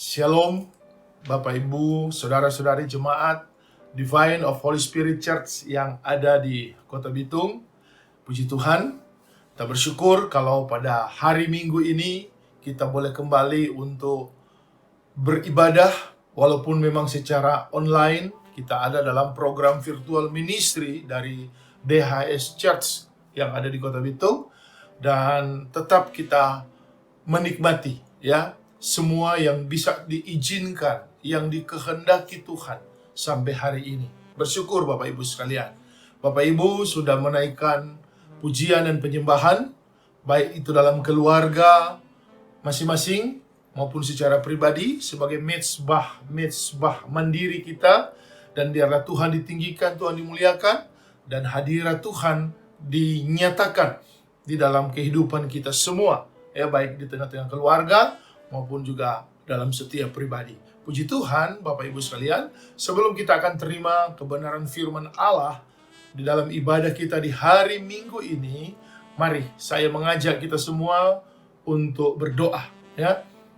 Shalom, Bapak Ibu, Saudara-saudari jemaat Divine of Holy Spirit Church yang ada di Kota Bitung. Puji Tuhan, kita bersyukur kalau pada hari Minggu ini kita boleh kembali untuk beribadah. Walaupun memang secara online, kita ada dalam program virtual ministry dari DHS Church yang ada di Kota Bitung. Dan tetap kita menikmati semua yang bisa diizinkan, yang dikehendaki Tuhan sampai hari ini. Bersyukur Bapak Ibu sekalian. Bapak Ibu sudah menaikkan pujian dan penyembahan, baik itu dalam keluarga masing-masing maupun secara pribadi sebagai mezbah mandiri kita. Dan biarlah Tuhan ditinggikan, Tuhan dimuliakan, dan hadirat Tuhan dinyatakan di dalam kehidupan kita semua, baik di tengah-tengah keluarga maupun juga dalam setiap pribadi. Puji Tuhan, Bapak Ibu sekalian, sebelum kita akan terima kebenaran firman Allah di dalam ibadah kita di hari Minggu ini, mari saya mengajak kita semua untuk berdoa,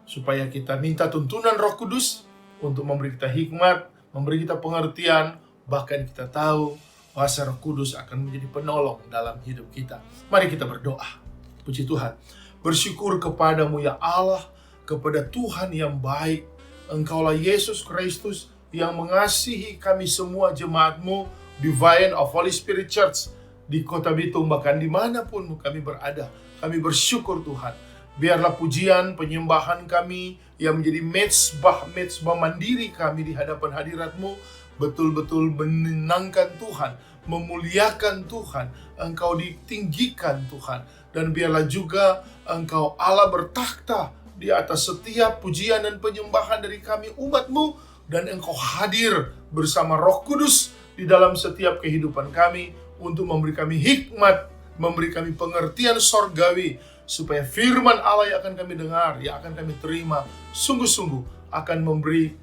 supaya kita minta tuntunan Roh Kudus untuk memberi kita hikmat, memberi kita pengertian, bahkan kita tahu kuasa Roh Kudus akan menjadi penolong dalam hidup kita. Mari kita berdoa. Puji Tuhan, bersyukur kepadamu ya Allah, kepada Tuhan yang baik. Engkaulah Yesus Kristus yang mengasihi kami semua jemaat-Mu Divine of Holy Spirit Church di Kota Bitung, bahkan dimanapun kami berada. Kami bersyukur Tuhan. Biarlah pujian, penyembahan kami yang menjadi mezbah mandiri kami di hadapan hadirat-Mu betul-betul menyenangkan Tuhan, memuliakan Tuhan. Engkau ditinggikan Tuhan. Dan biarlah juga Engkau Allah bertakhta di atas setiap pujian dan penyembahan dari kami umat-Mu, dan Engkau hadir bersama Roh Kudus di dalam setiap kehidupan kami untuk memberi kami hikmat, memberi kami pengertian sorgawi, supaya firman Allah yang akan kami dengar, yang akan kami terima, sungguh-sungguh akan memberi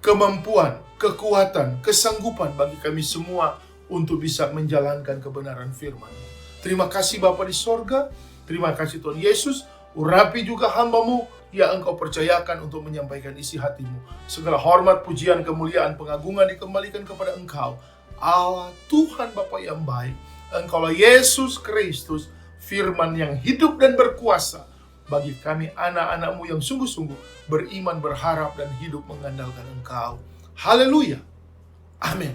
kemampuan, kekuatan, kesanggupan bagi kami semua untuk bisa menjalankan kebenaran firman. Terima kasih Bapa di sorga, terima kasih Tuhan Yesus. Urapi juga hamba-Mu yang Engkau percayakan untuk menyampaikan isi hati-Mu. Segala hormat, pujian, kemuliaan, pengagungan dikembalikan kepada Engkau, Allah Tuhan Bapa yang baik. Engkaulah Yesus Kristus, firman yang hidup dan berkuasa bagi kami anak-anak-Mu yang sungguh-sungguh beriman, berharap, dan hidup mengandalkan Engkau. Haleluya. Amin.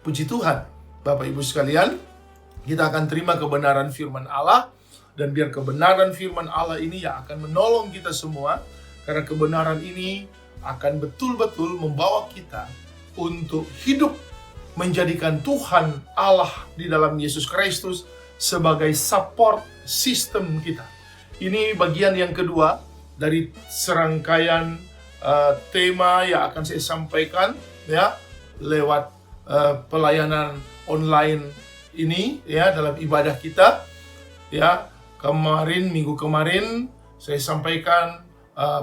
Puji Tuhan. Bapak Ibu sekalian, kita akan terima kebenaran firman Allah. Dan biar kebenaran firman Allah ini yang akan menolong kita semua. Karena kebenaran ini akan betul-betul membawa kita untuk hidup menjadikan Tuhan Allah di dalam Yesus Kristus sebagai support system kita. Ini bagian yang kedua dari serangkaian tema yang akan saya sampaikan lewat pelayanan online ini dalam ibadah kita. Minggu kemarin saya sampaikan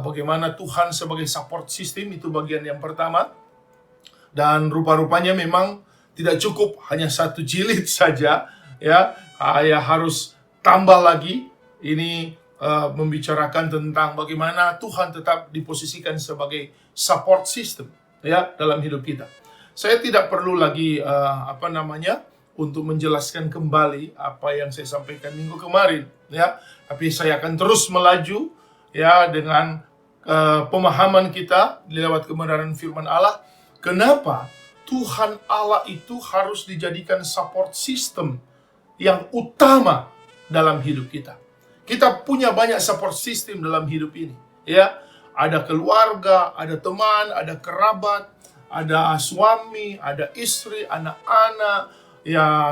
bagaimana Tuhan sebagai support system, itu bagian yang pertama. Dan rupa-rupanya memang tidak cukup hanya satu jilid saja, harus tambah lagi. Ini membicarakan tentang bagaimana Tuhan tetap diposisikan sebagai support system dalam hidup kita. Saya tidak perlu lagi untuk menjelaskan kembali apa yang saya sampaikan minggu kemarin, tapi saya akan terus melaju dengan pemahaman kita lewat kebenaran firman Allah. Kenapa Tuhan Allah itu harus dijadikan support system yang utama dalam hidup kita? Kita punya banyak support system dalam hidup ini, Ada keluarga, ada teman, ada kerabat, ada suami, ada istri, anak-anak,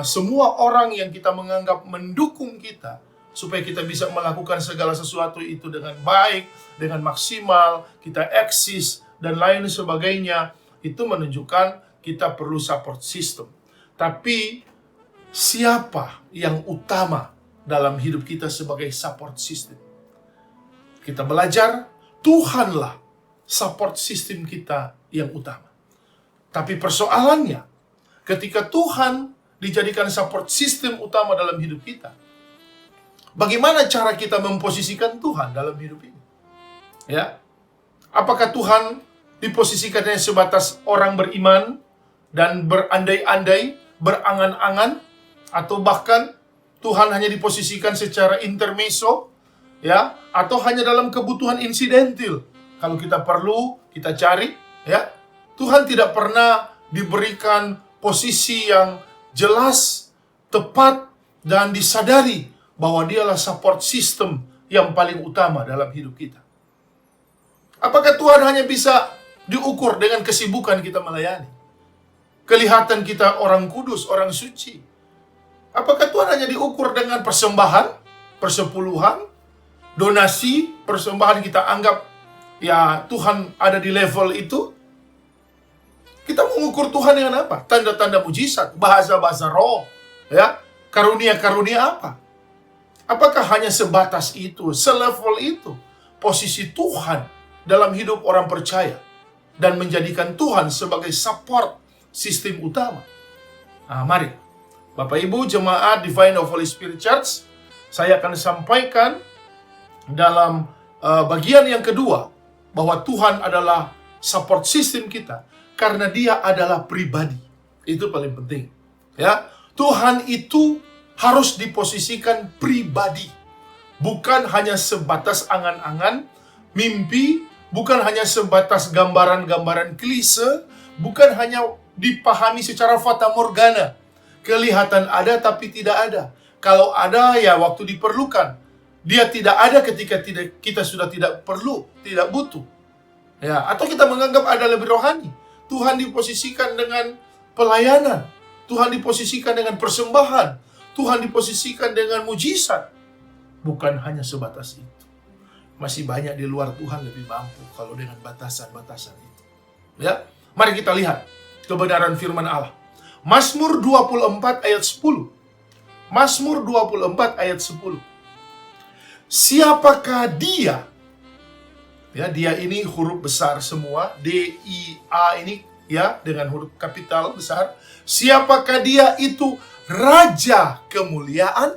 semua orang yang kita menganggap mendukung kita supaya kita bisa melakukan segala sesuatu itu dengan baik, dengan maksimal, kita eksis dan lain sebagainya. Itu menunjukkan kita perlu support system. Tapi siapa yang utama dalam hidup kita sebagai support system? Kita belajar Tuhanlah support system kita yang utama. Tapi persoalannya, ketika Tuhan dijadikan support system utama dalam hidup kita, bagaimana cara kita memposisikan Tuhan dalam hidup ini? Apakah Tuhan diposisikannya sebatas orang beriman dan berandai-andai, berangan-angan, atau bahkan Tuhan hanya diposisikan secara intermezzo, ya, atau hanya dalam kebutuhan insidentil. Kalau kita perlu, kita cari, ya. Tuhan tidak pernah diberikan posisi yang jelas, tepat, dan disadari bahwa dialah support system yang paling utama dalam hidup kita. Apakah Tuhan hanya bisa diukur dengan kesibukan kita melayani? Kelihatan kita orang kudus, orang suci. Apakah Tuhan hanya diukur dengan persembahan, persepuluhan, donasi, persembahan kita anggap ya Tuhan ada di level itu? Kita mengukur Tuhan dengan apa? Tanda-tanda mujizat, bahasa-bahasa roh, ya, karunia-karunia apa? Apakah hanya sebatas itu, selevel itu posisi Tuhan dalam hidup orang percaya dan menjadikan Tuhan sebagai support sistem utama? Nah, mari Bapak Ibu jemaat Divine of Holy Spirit Church, saya akan sampaikan dalam bagian yang kedua bahwa Tuhan adalah support system kita karena Dia adalah pribadi. Itu paling penting, ya. Tuhan itu harus diposisikan pribadi, bukan hanya sebatas angan-angan, mimpi, bukan hanya sebatas gambaran-gambaran klise, bukan hanya dipahami secara fata morgana. Kelihatan ada tapi tidak ada. Kalau ada ya waktu diperlukan. Dia tidak ada ketika kita sudah tidak perlu, tidak butuh. Ya, atau kita menganggap ada lebih rohani. Tuhan diposisikan dengan pelayanan. Tuhan diposisikan dengan persembahan. Tuhan diposisikan dengan mujizat. Bukan hanya sebatas itu. Masih banyak di luar Tuhan lebih mampu kalau dengan batasan-batasan itu. Ya, mari kita lihat kebenaran firman Allah. Mazmur 24 ayat 10. Mazmur 24 ayat 10. Siapakah dia? Ya, dia ini huruf besar semua, D-I-A ini ya dengan huruf kapital besar. Siapakah dia itu? Raja kemuliaan,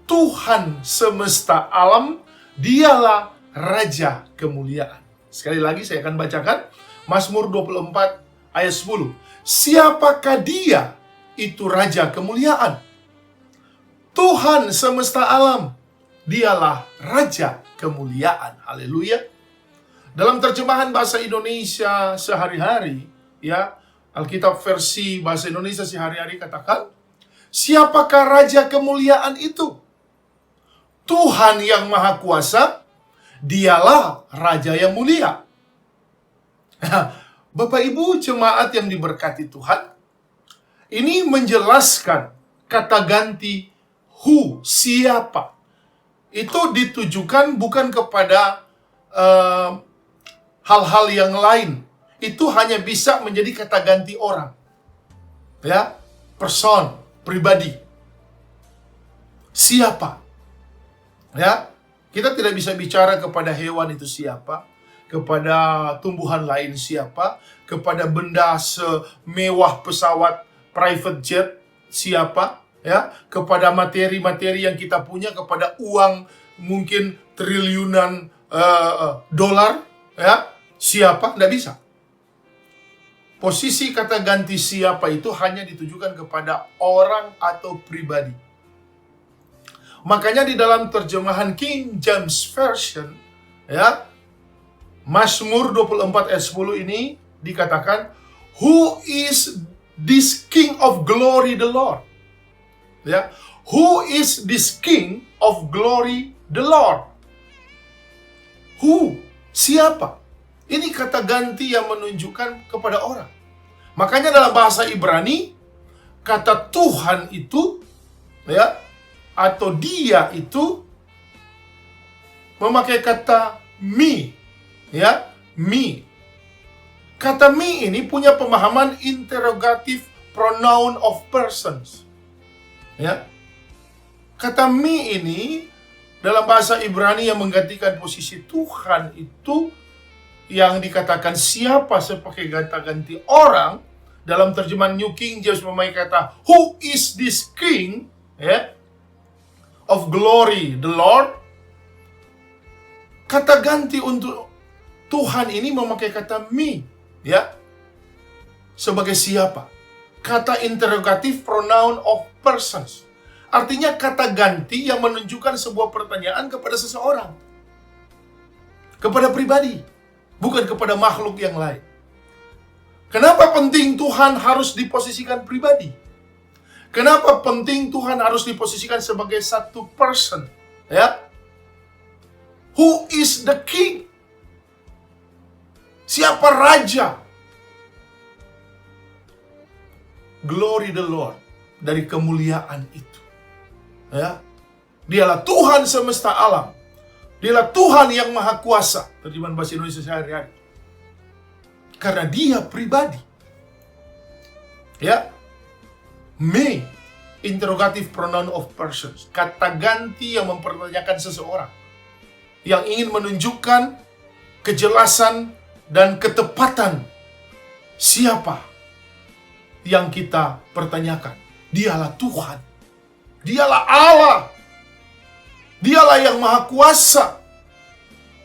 Tuhan semesta alam, dialah Raja kemuliaan. Sekali lagi saya akan bacakan Mazmur 24 ayat 10. Siapakah dia? Itu Raja kemuliaan, Tuhan semesta alam, dialah Raja kemuliaan. Haleluya. Dalam terjemahan bahasa Indonesia sehari-hari, ya, Alkitab versi bahasa Indonesia sehari-hari katakan, siapakah Raja kemuliaan itu? Tuhan yang Maha Kuasa, dialah Raja yang mulia. Bapak Ibu jemaat yang diberkati Tuhan, ini menjelaskan kata ganti who, siapa. Itu ditujukan bukan kepada hal-hal yang lain. Itu hanya bisa menjadi kata ganti orang. Ya, person, pribadi. Siapa? Ya, kita tidak bisa bicara kepada hewan itu siapa, kepada tumbuhan lain siapa, kepada benda semewah pesawat private jet siapa, ya, kepada materi-materi yang kita punya, kepada uang mungkin triliunan dolar, ya, siapa? Tidak bisa. Posisi kata ganti siapa itu hanya ditujukan kepada orang atau pribadi. Makanya di dalam terjemahan King James Version, ya, Mazmur 24 ayat 10 ini dikatakan, who is this King of glory the Lord? Ya, who is this King of glory the Lord? Who? Siapa? Ini kata ganti yang menunjukkan kepada orang. Makanya dalam bahasa Ibrani, kata Tuhan itu, ya, atau dia itu memakai kata me, ya, me. Kata me ini punya pemahaman interrogative pronoun of persons. Ya. Kata me ini dalam bahasa Ibrani yang menggantikan posisi Tuhan itu yang dikatakan siapa sebagai kata ganti orang. Dalam terjemahan New King James memakai kata who is this King, ya, of glory the Lord. Kata ganti untuk Tuhan ini memakai kata me, ya. Sebagai siapa? Kata interrogative pronoun of persons. Artinya kata ganti yang menunjukkan sebuah pertanyaan kepada seseorang. Kepada pribadi, bukan kepada makhluk yang lain. Kenapa penting Tuhan harus diposisikan pribadi? Kenapa penting Tuhan harus diposisikan sebagai satu person? Ya. Who is the king? Siapa raja? Glory the Lord, dari kemuliaan itu. Ya. Dialah Tuhan semesta alam. Dialah Tuhan yang maha kuasa. Terjemahan bahasa Indonesia sehari-hari. Karena dia pribadi. Ya. Me, interrogative pronoun of persons. Kata ganti yang mempertanyakan seseorang. Yang ingin menunjukkan kejelasan dan ketepatan siapa yang kita pertanyakan. Dialah Tuhan. Dialah Allah. Dialah yang maha kuasa.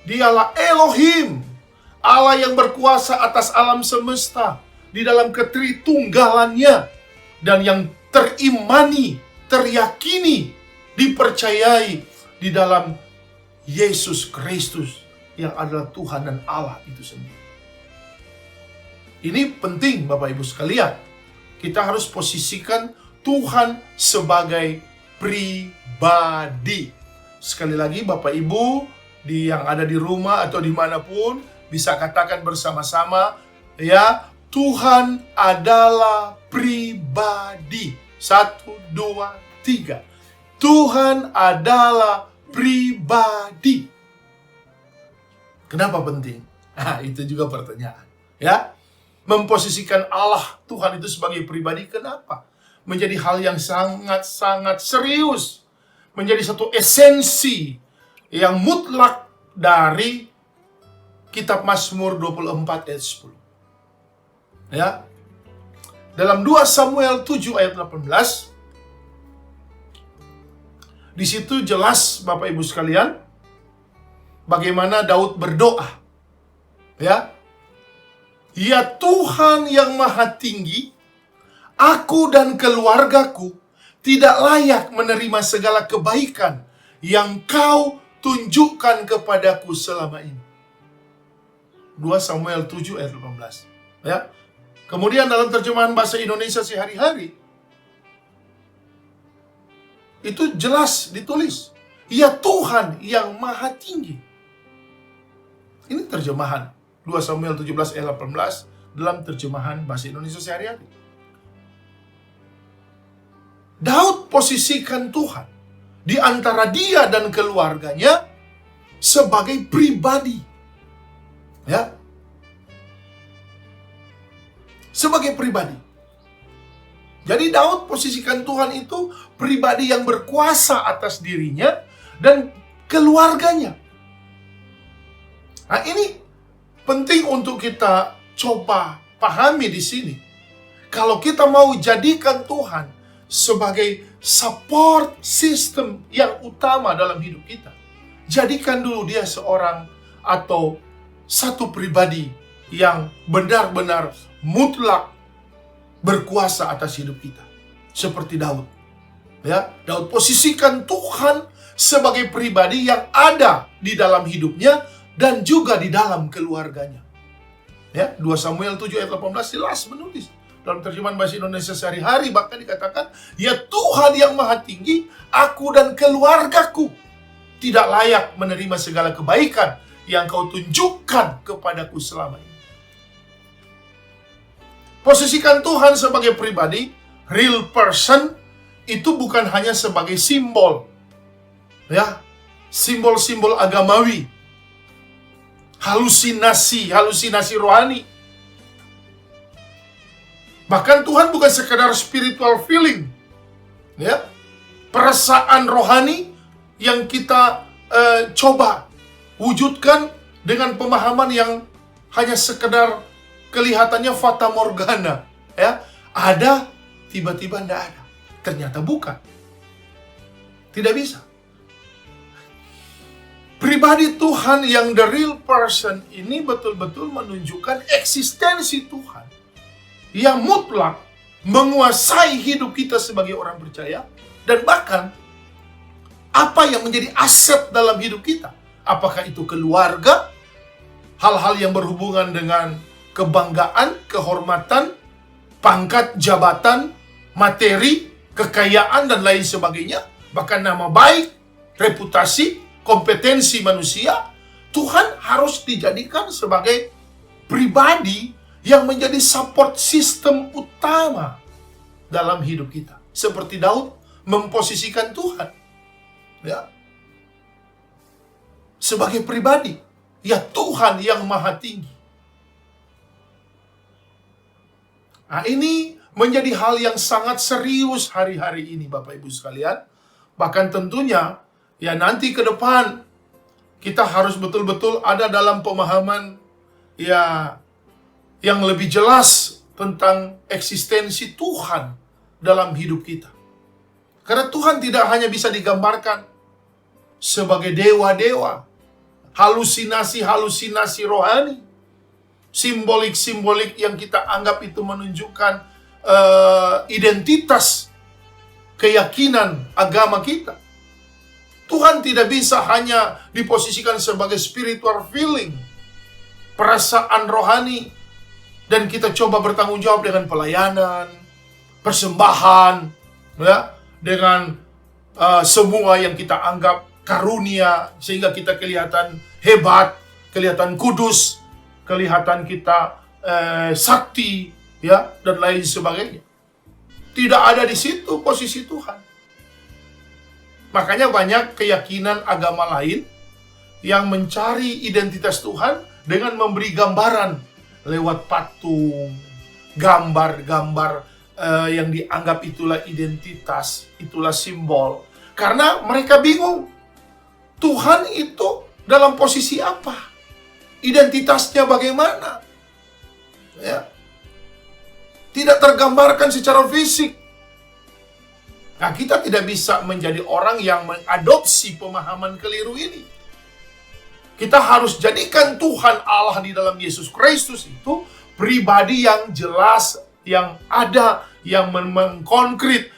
Dialah Elohim. Allah yang berkuasa atas alam semesta di dalam ketritunggalannya dan yang terimani, teryakini, dipercayai di dalam Yesus Kristus yang adalah Tuhan dan Allah itu sendiri. Ini penting Bapak Ibu sekalian. Kita harus posisikan Tuhan sebagai pribadi. Sekali lagi Bapak Ibu yang ada di rumah atau dimanapun bisa katakan bersama-sama, ya, Tuhan adalah pribadi. 1, 2, 3. Tuhan adalah pribadi. Kenapa penting? Itu juga pertanyaan. Ya, memposisikan Allah Tuhan itu sebagai pribadi, kenapa? Menjadi hal yang sangat-sangat serius. Menjadi satu esensi yang mutlak dari Kitab Mazmur 24 ayat 10. Ya. Dalam 2 Samuel 7 ayat 18, di situ jelas Bapak Ibu sekalian bagaimana Daud berdoa. Ya. Ya Tuhan yang Maha Tinggi, aku dan keluargaku tidak layak menerima segala kebaikan yang Kau tunjukkan kepadaku selama ini. 2 Samuel 7 ayat 18. Ya. Kemudian dalam terjemahan bahasa Indonesia sehari-hari itu jelas ditulis, ya Tuhan yang Maha Tinggi. Ini terjemahan 2 Samuel 17 ayat 18 dalam terjemahan bahasa Indonesia sehari-hari. Daud posisikan Tuhan di antara dia dan keluarganya sebagai pribadi. Ya. Sebagai pribadi. Jadi Daud posisikan Tuhan itu pribadi yang berkuasa atas dirinya dan keluarganya. Nah, ini penting untuk kita coba pahami di sini. Kalau kita mau jadikan Tuhan sebagai support system yang utama dalam hidup kita, jadikan dulu dia seorang atau satu pribadi yang benar-benar mutlak berkuasa atas hidup kita. Seperti Daud. Ya, Daud posisikan Tuhan sebagai pribadi yang ada di dalam hidupnya dan juga di dalam keluarganya. Ya, 2 Samuel 7 ayat 18 jelas menulis. Dalam terjemahan bahasa Indonesia sehari-hari bahkan dikatakan, ya Tuhan yang Maha Tinggi, aku dan keluargaku tidak layak menerima segala kebaikan yang Kau tunjukkan kepadaku selama ini. Posisikan Tuhan sebagai pribadi, real person, itu bukan hanya sebagai simbol. Ya, simbol-simbol agamawi. Halusinasi rohani. Bahkan Tuhan bukan sekedar spiritual feeling. Ya, perasaan rohani yang kita coba wujudkan dengan pemahaman yang hanya sekedar kelihatannya fata morgana, ya. Ada, tiba-tiba tidak ada. Ternyata bukan. Tidak bisa. Pribadi Pribadi Tuhan yang the real person ini betul-betul menunjukkan eksistensi Tuhan yang mutlak menguasai hidup kita sebagai orang percaya, dan bahkan apa yang menjadi aset dalam hidup kita. Apakah itu keluarga, hal-hal yang berhubungan dengan kebanggaan, kehormatan, pangkat, jabatan, materi, kekayaan, dan lain sebagainya. Bahkan nama baik, reputasi, kompetensi manusia. Tuhan harus dijadikan sebagai pribadi yang menjadi support system utama dalam hidup kita. Seperti Daud memposisikan Tuhan, ya, sebagai pribadi, ya Tuhan yang maha tinggi. Nah, ini menjadi hal yang sangat serius hari-hari ini, Bapak Ibu sekalian. Bahkan tentunya, ya nanti ke depan, kita harus betul-betul ada dalam pemahaman, ya, yang lebih jelas tentang eksistensi Tuhan dalam hidup kita. Karena Tuhan tidak hanya bisa digambarkan sebagai dewa-dewa, halusinasi-halusinasi rohani, simbolik-simbolik yang kita anggap itu menunjukkan identitas keyakinan agama kita. Tuhan tidak bisa hanya diposisikan sebagai spiritual feeling, perasaan rohani, dan kita coba bertanggung jawab dengan pelayanan, persembahan, ya, dengan semua yang kita anggap karunia, sehingga kita kelihatan hebat, kelihatan kudus, kelihatan kita sakti, ya, dan lain sebagainya. Tidak ada di situ posisi Tuhan. Makanya banyak keyakinan agama lain yang mencari identitas Tuhan dengan memberi gambaran lewat patung, gambar-gambar yang dianggap itulah identitas, itulah simbol. Karena mereka bingung, Tuhan itu dalam posisi apa? Identitasnya bagaimana? Ya. Tidak tergambarkan secara fisik. Nah, kita tidak bisa menjadi orang yang mengadopsi pemahaman keliru ini. Kita harus jadikan Tuhan Allah di dalam Yesus Kristus itu pribadi yang jelas, yang ada, yang mengkonkret.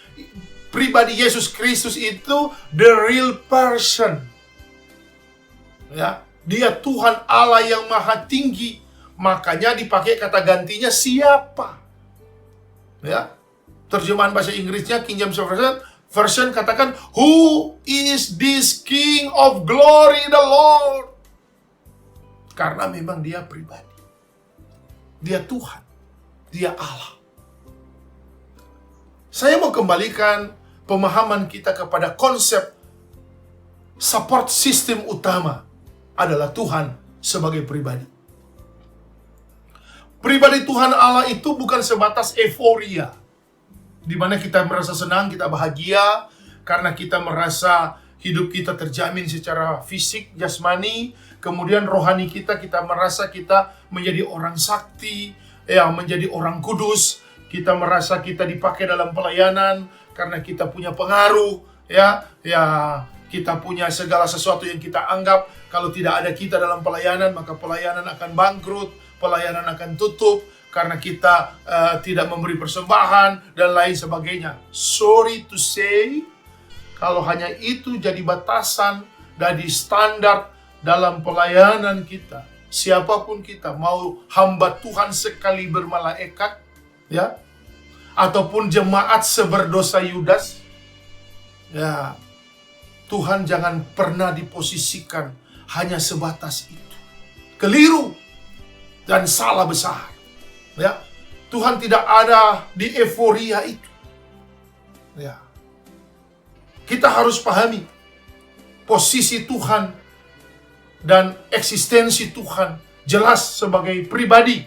Pribadi Yesus Kristus itu the real person. Ya, dia Tuhan Allah yang maha tinggi. Makanya dipakai kata gantinya siapa. Ya. Terjemahan bahasa Inggrisnya King James Version katakan, "Who is this King of glory, the Lord?" Karena memang dia pribadi. Dia Tuhan. Dia Allah. Saya mau kembalikan pemahaman kita kepada konsep support system utama adalah Tuhan sebagai pribadi. Pribadi Tuhan Allah itu bukan sebatas euforia, di mana kita merasa senang, kita bahagia, karena kita merasa hidup kita terjamin secara fisik, jasmani. Kemudian rohani kita merasa kita menjadi orang sakti, ya, menjadi orang kudus. Kita merasa kita dipakai dalam pelayanan karena kita punya pengaruh, ya, kita punya segala sesuatu yang kita anggap kalau tidak ada kita dalam pelayanan, maka pelayanan akan bangkrut, pelayanan akan tutup, karena kita tidak memberi persembahan dan lain sebagainya. Sorry to say, kalau hanya itu jadi batasan dari standar dalam pelayanan kita, siapapun kita, mau hamba Tuhan sekali bermalaikat, ya, ataupun jemaat seberdosa Yudas, ya, Tuhan jangan pernah diposisikan hanya sebatas itu. Keliru dan salah besar. Ya, Tuhan tidak ada di euforia itu. Ya. Kita harus pahami posisi Tuhan dan eksistensi Tuhan jelas sebagai pribadi.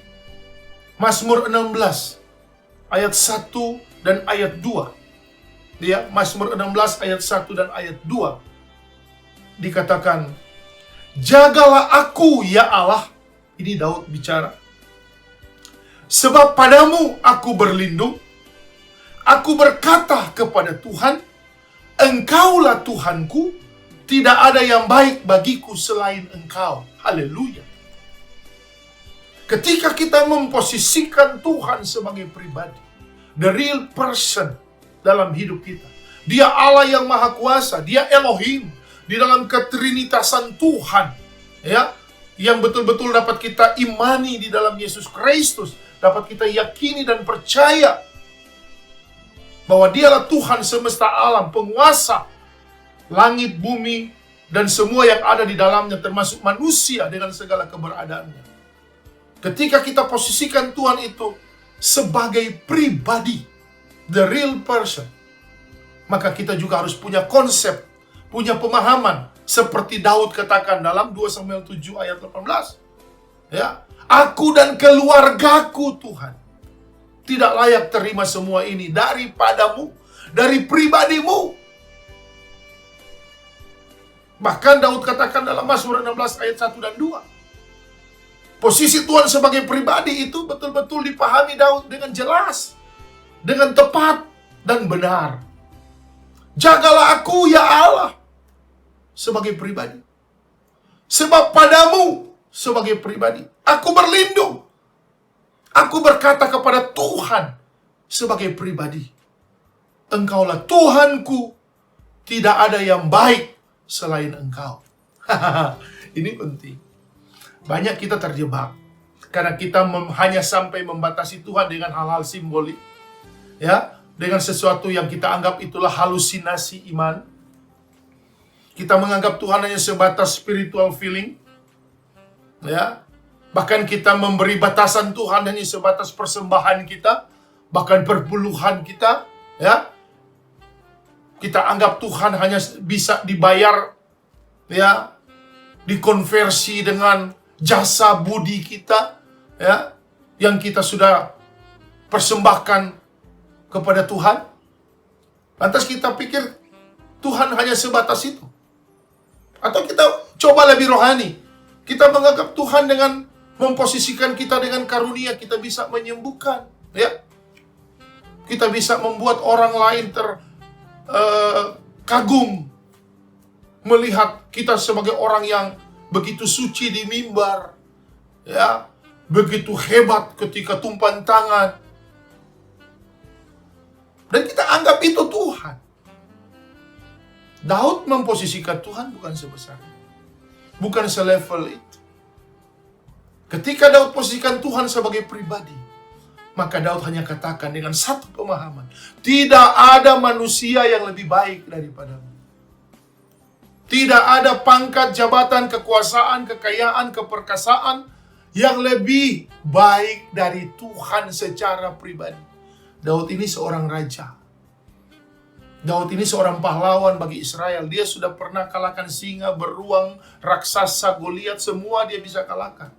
Mazmur 16 ayat 1 dan ayat 2. Ya, Mazmur 16 ayat 1 dan ayat 2 dikatakan, "Jagalah aku ya Allah." Ini Daud bicara. "Sebab padamu aku berlindung. Aku berkata kepada Tuhan, Engkaulah Tuhanku, Tidak ada yang baik bagiku selain Engkau. Haleluya. Ketika kita memposisikan Tuhan sebagai pribadi, the real person dalam hidup kita, Dia Allah yang Maha Kuasa, Dia Elohim, di dalam ketrinitasan Tuhan, ya, yang betul-betul dapat kita imani di dalam Yesus Kristus, dapat kita yakini dan percaya bahwa Dialah Tuhan semesta alam, penguasa langit, bumi, dan semua yang ada di dalamnya, termasuk manusia dengan segala keberadaannya. Ketika kita posisikan Tuhan itu sebagai pribadi, the real person, maka kita juga harus punya konsep, punya pemahaman, seperti Daud katakan dalam 2 Samuel 7 ayat 18. Ya, aku dan keluargaku Tuhan tidak layak terima semua ini daripadamu, dari pribadimu. Bahkan Daud katakan dalam Mazmur 16 ayat 1 dan 2. Posisi Tuhan sebagai pribadi itu betul-betul dipahami Daud dengan jelas, dengan tepat dan benar. Jagalah aku ya Allah sebagai pribadi. Sebab padamu sebagai pribadi aku berlindung. Aku berkata kepada Tuhan sebagai pribadi, Engkaulah Tuhanku, tidak ada yang baik selain Engkau. Ini penting. Banyak kita terjebak karena kita hanya sampai membatasi Tuhan dengan hal-hal simbolik, ya, dengan sesuatu yang kita anggap itulah halusinasi iman. Kita menganggap Tuhan hanya sebatas spiritual feeling, ya. Bahkan kita memberi batasan Tuhan hanya sebatas persembahan kita, bahkan perpuluhan kita, ya. Kita anggap Tuhan hanya bisa dibayar, ya, dikonversi dengan jasa budi kita, ya, yang kita sudah persembahkan kepada Tuhan. Lantas kita pikir Tuhan hanya sebatas itu. Atau kita coba lebih rohani. Kita menganggap Tuhan dengan memposisikan kita dengan karunia, kita bisa menyembuhkan, ya. Kita bisa membuat orang lain kagum melihat kita sebagai orang yang begitu suci di mimbar, ya, begitu hebat ketika tumpahan tangan. Dan kita anggap itu Tuhan. Daud memposisikan Tuhan bukan sebesar itu, bukan selevel itu. Ketika Daud posisikan Tuhan sebagai pribadi, maka Daud hanya katakan dengan satu pemahaman, tidak ada manusia yang lebih baik daripadamu. Tidak ada pangkat, jabatan, kekuasaan, kekayaan, keperkasaan yang lebih baik dari Tuhan secara pribadi. Daud ini seorang raja. Daud ini seorang pahlawan bagi Israel. Dia sudah pernah kalahkan singa, beruang, raksasa, Goliat, semua dia bisa kalahkan.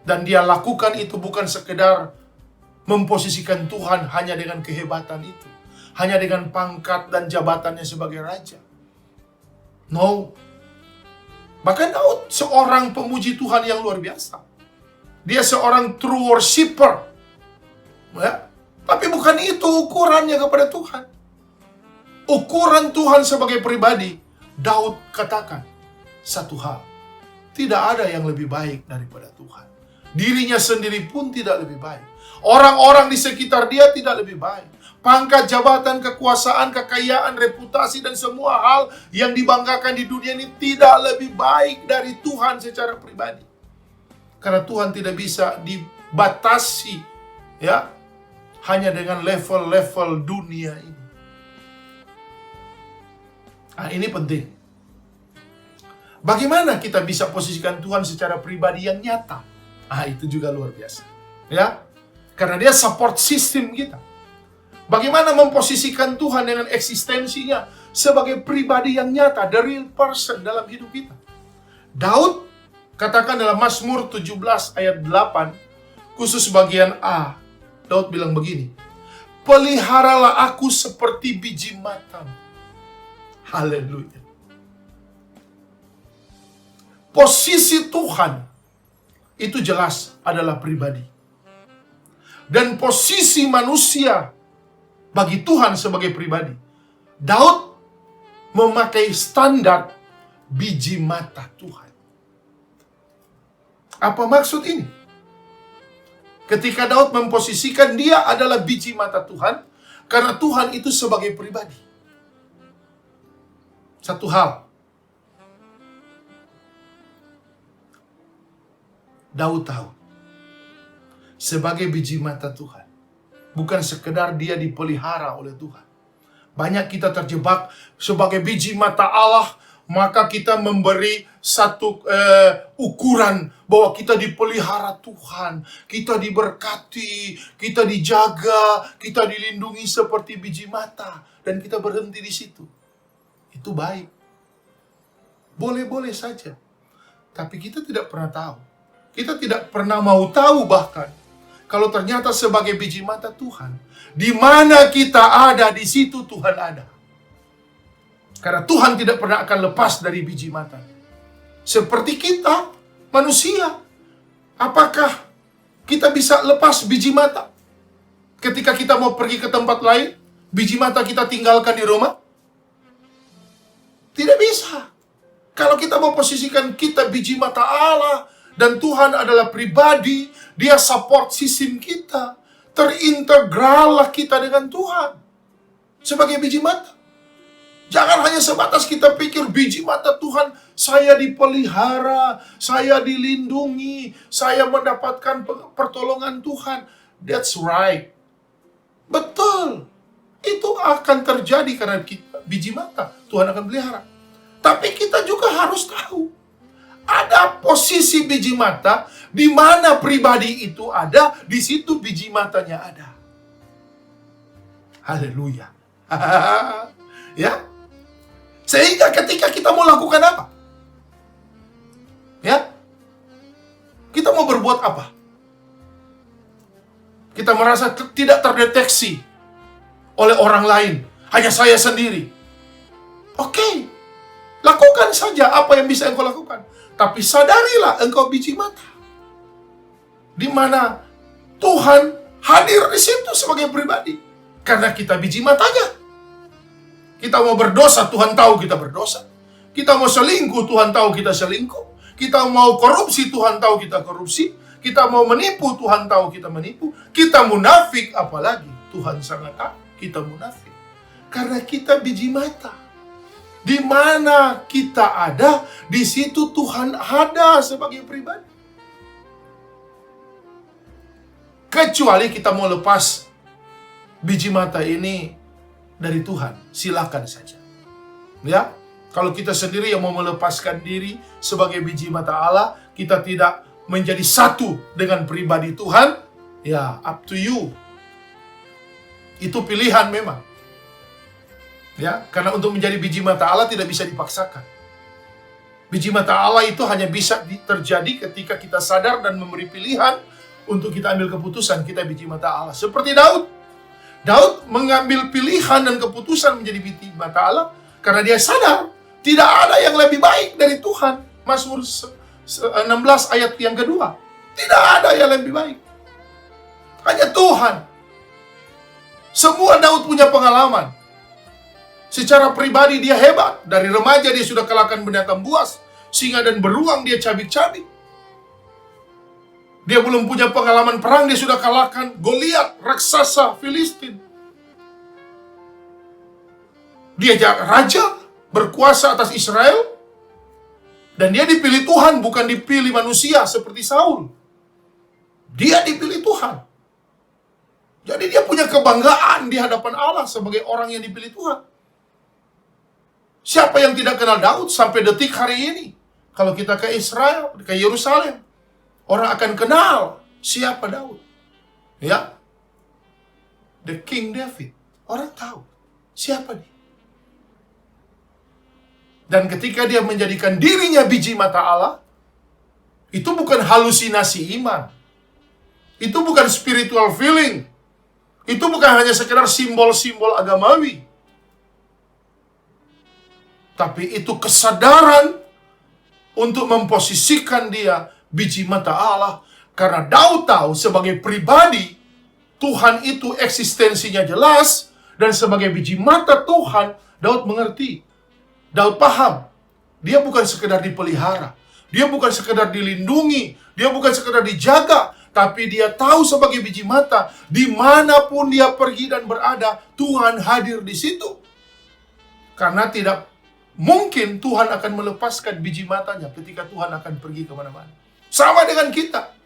Dan dia lakukan itu bukan sekedar memposisikan Tuhan hanya dengan kehebatan itu, hanya dengan pangkat dan jabatannya sebagai raja. No. Bahkan Daud seorang pemuji Tuhan yang luar biasa. Dia seorang true worshipper, ya. Tapi bukan itu ukurannya kepada Tuhan. Ukuran Tuhan sebagai pribadi, Daud katakan satu hal, tidak ada yang lebih baik daripada Tuhan. Dirinya sendiri pun tidak lebih baik. Orang-orang di sekitar dia tidak lebih baik. Pangkat, jabatan, kekuasaan, kekayaan, reputasi, dan semua hal yang dibanggakan di dunia ini tidak lebih baik dari Tuhan secara pribadi. Karena Tuhan tidak bisa dibatasi, ya, hanya dengan level-level dunia ini. Nah, ini penting. Bagaimana kita bisa posisikan Tuhan secara pribadi yang nyata? Ah, itu juga luar biasa, ya. Karena dia support system kita. Bagaimana memposisikan Tuhan dengan eksistensinya sebagai pribadi yang nyata, the real person dalam hidup kita. Daud katakan dalam Mazmur 17 ayat 8, khusus bagian A, Daud bilang begini, peliharalah aku seperti biji matamu. Haleluya. Posisi Tuhan itu jelas adalah pribadi. Dan posisi manusia bagi Tuhan sebagai pribadi. Daud memakai standar biji mata Tuhan. Apa maksud ini? Ketika Daud memposisikan dia adalah biji mata Tuhan, karena Tuhan itu sebagai pribadi. Satu hal, Daud tahu, sebagai biji mata Tuhan, bukan sekedar dia dipelihara oleh Tuhan. Banyak kita terjebak sebagai biji mata Allah, maka kita memberi satu ukuran bahwa kita dipelihara Tuhan, kita diberkati, kita dijaga, kita dilindungi seperti biji mata, dan kita berhenti di situ. Itu baik. Boleh-boleh saja. Tapi kita tidak pernah tahu. Kita tidak pernah mau tahu bahkan kalau ternyata sebagai biji mata Tuhan, di mana kita ada, di situ Tuhan ada. Karena Tuhan tidak pernah akan lepas dari biji mata. Seperti kita, manusia. Apakah kita bisa lepas biji mata? Ketika kita mau pergi ke tempat lain, biji mata kita tinggalkan di rumah? Tidak bisa. Kalau kita mau posisikan kita biji mata Allah, dan Tuhan adalah pribadi, Dia support sistem kita, terintegrallah kita dengan Tuhan sebagai biji mata. Jangan hanya sebatas kita pikir biji mata Tuhan, saya dipelihara, saya dilindungi, saya mendapatkan pertolongan Tuhan. That's right. Betul. Itu akan terjadi karena kita, biji mata Tuhan akan pelihara. Tapi kita juga harus tahu, ada posisi biji mata, di mana pribadi itu ada, di situ biji matanya ada. Haleluya. Ya. Sehingga ketika kita mau lakukan apa? Ya. Kita mau berbuat apa? Kita merasa tidak terdeteksi oleh orang lain, hanya saya sendiri. Oke. Lakukan saja apa yang bisa engkau lakukan. Tapi sadarilah engkau biji mata, di mana Tuhan hadir di situ sebagai pribadi. Karena kita biji matanya. Kita mau berdosa, Tuhan tahu kita berdosa. Kita mau selingkuh, Tuhan tahu kita selingkuh. Kita mau korupsi, Tuhan tahu kita korupsi. Kita mau menipu, Tuhan tahu kita menipu. Kita munafik, apalagi Tuhan sangat tahu kita munafik. Karena kita biji mata. Di mana kita ada, di situ Tuhan ada sebagai pribadi. Kecuali kita mau lepas biji mata ini dari Tuhan, silakan saja. Ya, kalau kita sendiri yang mau melepaskan diri sebagai biji mata Allah, kita tidak menjadi satu dengan pribadi Tuhan, ya up to you. Itu pilihan memang. Ya, karena untuk menjadi biji mata Allah tidak bisa dipaksakan. Biji mata Allah itu hanya bisa terjadi ketika kita sadar dan memberi pilihan untuk kita ambil keputusan kita biji mata Allah. Seperti Daud. Daud mengambil pilihan dan keputusan menjadi biji mata Allah karena dia sadar tidak ada yang lebih baik dari Tuhan. Mazmur 16 ayat yang kedua. Tidak ada yang lebih baik. Hanya Tuhan. Semua Daud punya pengalaman. Secara pribadi dia hebat. Dari remaja dia sudah kalahkan binatang buas, singa dan beruang dia cabik-cabik. Dia belum punya pengalaman perang, dia sudah kalahkan Goliat, raksasa Filistin. Dia raja, berkuasa atas Israel. Dan dia dipilih Tuhan, bukan dipilih manusia seperti Saul. Dia dipilih Tuhan. Jadi dia punya kebanggaan di hadapan Allah sebagai orang yang dipilih Tuhan. Siapa yang tidak kenal Daud sampai detik hari ini? Kalau kita ke Israel, ke Yerusalem, orang akan kenal siapa Daud. Ya. The King David. Orang tahu siapa dia. Dan ketika dia menjadikan dirinya biji mata Allah, itu bukan halusinasi iman. Itu bukan spiritual feeling. Itu bukan hanya sekedar simbol-simbol agamawi. Tapi itu kesadaran untuk memposisikan dia biji mata Allah. Karena Daud tahu sebagai pribadi, Tuhan itu eksistensinya jelas. Dan sebagai biji mata Tuhan, Daud mengerti Daud paham, dia bukan sekedar dipelihara, dia bukan sekedar dilindungi, dia bukan sekedar dijaga, tapi dia tahu sebagai biji mata, dimanapun dia pergi dan berada, Tuhan hadir di situ. Karena tidak mungkin Tuhan akan melepaskan biji matanya ketika Tuhan akan pergi kemana-mana. Sama dengan kita,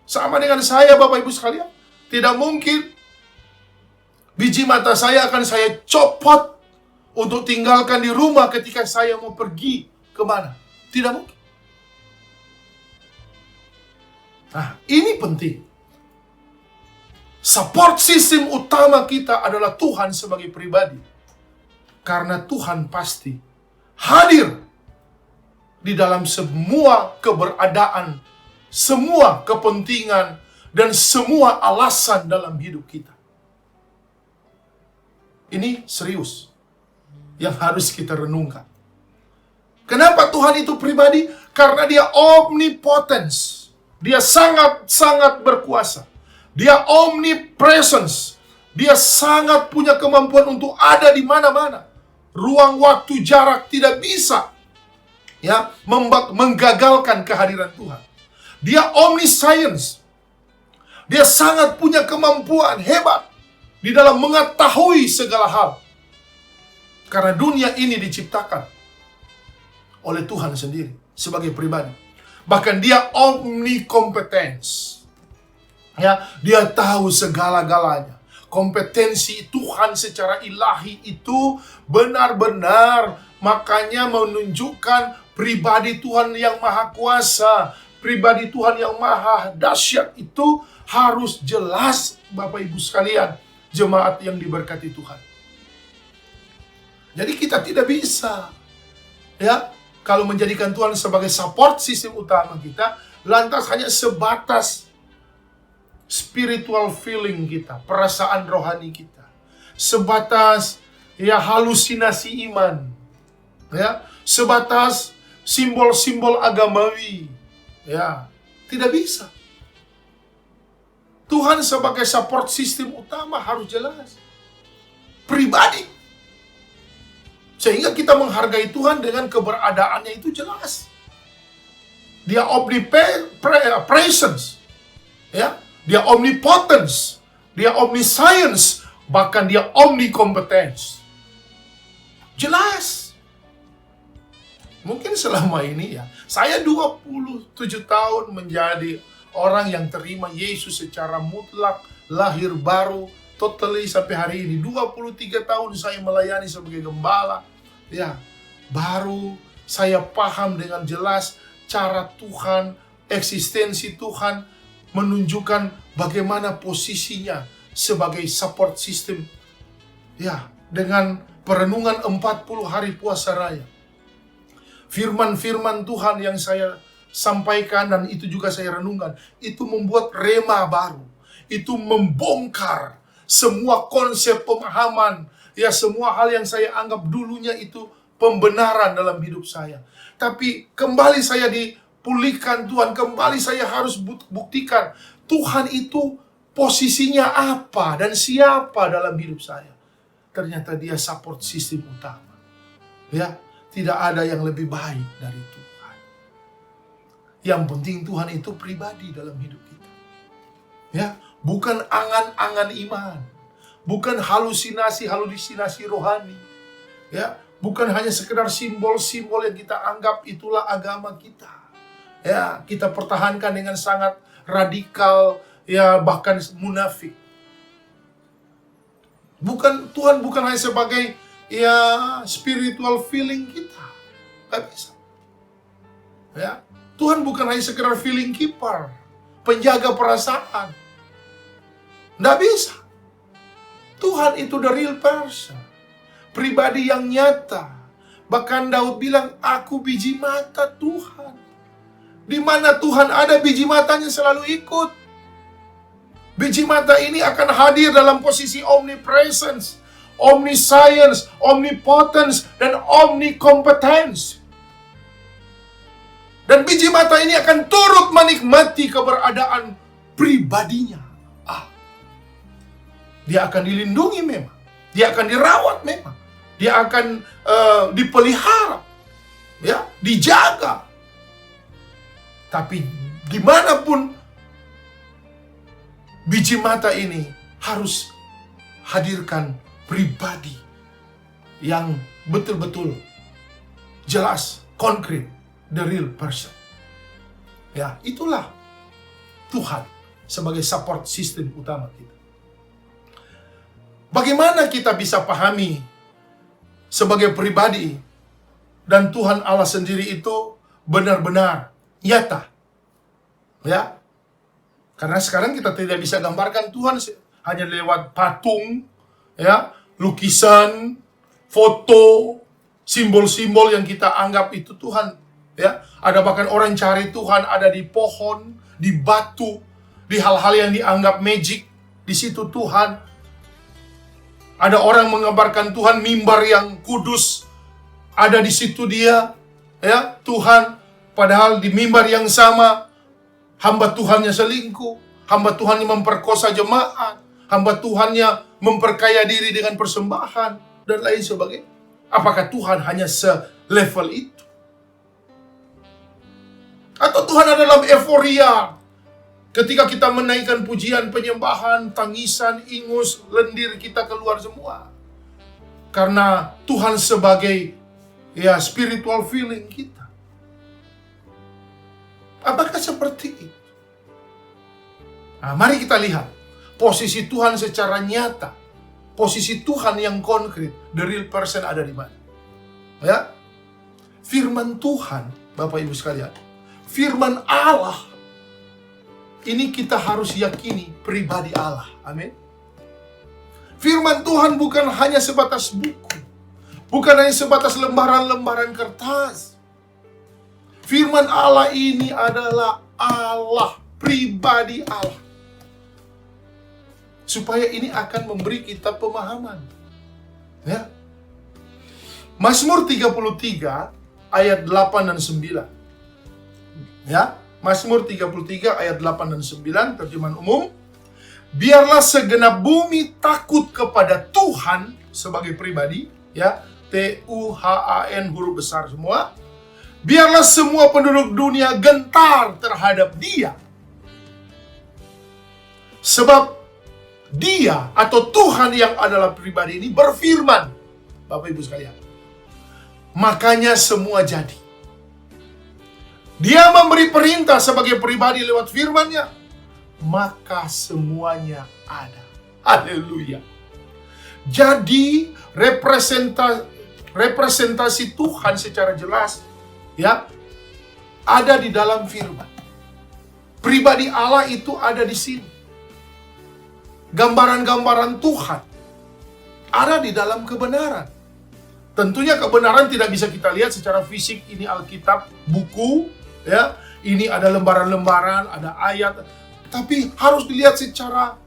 sama dengan saya, Bapak Ibu sekalian. Tidak mungkin biji mata saya akan saya copot untuk tinggalkan di rumah ketika saya mau pergi kemana. Tidak mungkin. Nah, ini penting. Support system utama kita adalah Tuhan sebagai pribadi. Karena Tuhan pasti hadir di dalam semua keberadaan, semua kepentingan, dan semua alasan dalam hidup kita. Ini serius yang harus kita renungkan. Kenapa Tuhan itu pribadi? Karena dia omnipotence. Dia sangat-sangat berkuasa. Dia omnipresence. Dia sangat punya kemampuan untuk ada di mana-mana. Ruang, waktu, jarak tidak bisa menggagalkan kehadiran Tuhan. Dia omniscience. Dia sangat punya kemampuan hebat di dalam mengetahui segala hal. Karena dunia ini diciptakan oleh Tuhan sendiri sebagai pribadi. Bahkan dia omnikompetens. Dia tahu segala-galanya. Kompetensi Tuhan secara ilahi itu benar-benar makanya menunjukkan pribadi Tuhan yang maha kuasa, pribadi Tuhan yang maha dahsyat itu harus jelas, Bapak Ibu sekalian, jemaat yang diberkati Tuhan. Jadi kita tidak bisa kalau menjadikan Tuhan sebagai support sistem utama kita, lantas hanya sebatas spiritual feeling kita, perasaan rohani kita, sebatas halusinasi iman, sebatas simbol-simbol agamawi, tidak bisa. Tuhan sebagai support sistem utama harus jelas, pribadi. Sehingga kita menghargai Tuhan dengan keberadaannya itu jelas. Dia omnipresence, dia omnipotence, dia omniscience, bahkan dia omnikompetence. Jelas. Mungkin selama ini saya 27 tahun menjadi orang yang terima Yesus secara mutlak, lahir baru, totally sampai hari ini. 23 tahun saya melayani sebagai gembala. Baru saya paham dengan jelas cara Tuhan, eksistensi Tuhan, menunjukkan bagaimana posisinya sebagai support system. Dengan perenungan 40 hari puasa raya. Firman-firman Tuhan yang saya sampaikan dan itu juga saya renungkan, itu membuat rema baru. Itu membongkar semua konsep pemahaman, semua hal yang saya anggap dulunya itu pembenaran dalam hidup saya. Tapi kembali saya dipulihkan Tuhan, kembali saya harus buktikan Tuhan itu posisinya apa dan siapa dalam hidup saya. Ternyata dia support sistem utama. Tidak ada yang lebih baik dari Tuhan. Yang penting Tuhan itu pribadi dalam hidup kita. Bukan angan-angan iman. Bukan halusinasi rohani. Bukan hanya sekedar simbol-simbol yang kita anggap itulah agama kita. Kita pertahankan dengan sangat radikal, bahkan munafik. Tuhan bukan hanya sebagai spiritual feeling kita. Gak bisa. Tuhan bukan hanya sekedar feeling keeper, penjaga perasaan. Gak bisa. Tuhan itu the real person, pribadi yang nyata. Bahkan Daud bilang, aku biji mata Tuhan. Di mana Tuhan ada, biji matanya selalu ikut. Biji mata ini akan hadir dalam posisi omnipresence, omniscience, omnipotence, dan omnikompetence. Dan biji mata ini akan turut menikmati keberadaan pribadinya. Dia akan dilindungi memang. Dia akan dirawat memang. dia akan dipelihara, ya, dijaga. Tapi dimanapun biji mata ini harus hadirkan pribadi yang betul-betul jelas, konkret, the real person. Ya, itulah Tuhan sebagai support system utama kita. Bagaimana kita bisa pahami sebagai pribadi dan Tuhan Allah sendiri itu benar-benar nyata? Ya. Karena sekarang kita tidak bisa gambarkan Tuhan hanya lewat patung, ya, lukisan, foto, simbol-simbol yang kita anggap itu Tuhan. Ya, ada bahkan orang cari Tuhan ada di pohon, di batu, di hal-hal yang dianggap magic. Di situ Tuhan. Ada orang menggambarkan Tuhan mimbar yang kudus, ada di situ dia, ya, Tuhan. Padahal di mimbar yang sama, hamba Tuhannya selingkuh, hamba Tuhannya memperkosa jemaat, hamba Tuhannya memperkaya diri dengan persembahan, dan lain sebagainya. Apakah Tuhan hanya selevel itu? Atau Tuhan ada dalam euforia ketika kita menaikkan pujian, penyembahan, tangisan, ingus, lendir kita keluar semua? Karena Tuhan sebagai, ya, spiritual feeling kita. Apakah seperti itu? Nah, mari kita lihat posisi Tuhan secara nyata. Posisi Tuhan yang konkret, the real person ada di mana? Ya. Firman Tuhan, Bapak Ibu sekalian, firman Allah ini kita harus yakini pribadi Allah. Amin. Firman Tuhan bukan hanya sebatas buku, bukan hanya sebatas lembaran-lembaran kertas. Firman Allah ini adalah Allah, pribadi Allah. Supaya ini akan memberi kita pemahaman. Ya. Mazmur 33 ayat 8 dan 9. Ya, Mazmur 33 ayat 8 dan 9 terjemahan umum. Biarlah segenap bumi takut kepada Tuhan sebagai pribadi, ya. T-U-H-A-N huruf besar semua. Biarlah semua penduduk dunia gentar terhadap Dia. Sebab Dia atau Tuhan yang adalah pribadi ini berfirman, Bapak Ibu sekalian. Makanya semua jadi. Dia memberi perintah sebagai pribadi lewat firman-Nya, maka semuanya ada. Haleluya. Jadi representasi Tuhan secara jelas, ya, ada di dalam firman. Pribadi Allah itu ada di sini. Gambaran-gambaran Tuhan ada di dalam kebenaran. Tentunya kebenaran tidak bisa kita lihat secara fisik. Ini Alkitab, buku, ya. Ini ada lembaran-lembaran, ada ayat. Tapi harus dilihat secara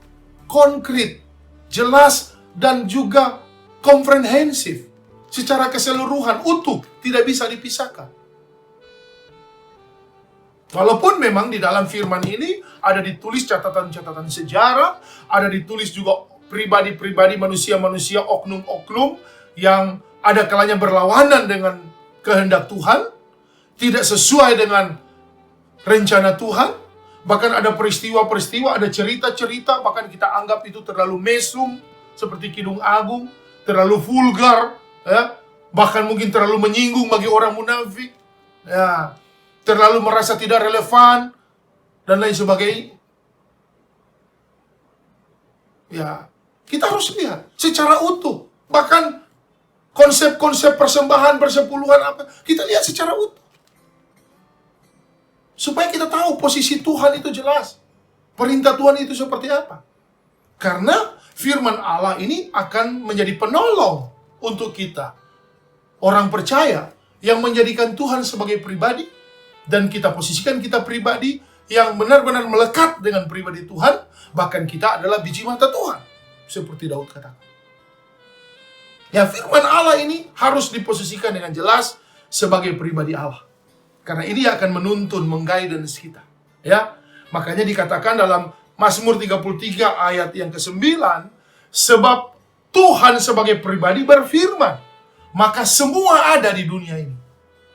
konkret, jelas, dan juga komprehensif. Secara keseluruhan, utuh, tidak bisa dipisahkan. Walaupun memang di dalam firman ini ada ditulis catatan-catatan sejarah, ada ditulis juga pribadi-pribadi manusia-manusia, oknum-oknum yang ada kalanya berlawanan dengan kehendak Tuhan, tidak sesuai dengan rencana Tuhan. Bahkan ada peristiwa-peristiwa, ada cerita-cerita, bahkan kita anggap itu terlalu mesum, seperti Kidung Agung, terlalu vulgar, ya, bahkan mungkin terlalu menyinggung bagi orang munafik, ya, terlalu merasa tidak relevan, dan lain sebagainya. Ya, kita harus lihat secara utuh. Bahkan konsep-konsep persembahan, persepuluhan, apa, kita lihat secara utuh. Supaya kita tahu posisi Tuhan itu jelas. Perintah Tuhan itu seperti apa. Karena firman Allah ini akan menjadi penolong untuk kita. Orang percaya yang menjadikan Tuhan sebagai pribadi, dan kita posisikan kita pribadi yang benar-benar melekat dengan pribadi Tuhan, bahkan kita adalah biji mata Tuhan, seperti Daud katakan. Ya, firman Allah ini harus diposisikan dengan jelas sebagai pribadi Allah. Karena ini akan menuntun, mengguidance kita. Ya, makanya dikatakan dalam Mazmur 33 ayat yang ke-9, sebab Tuhan sebagai pribadi berfirman, maka semua ada di dunia ini.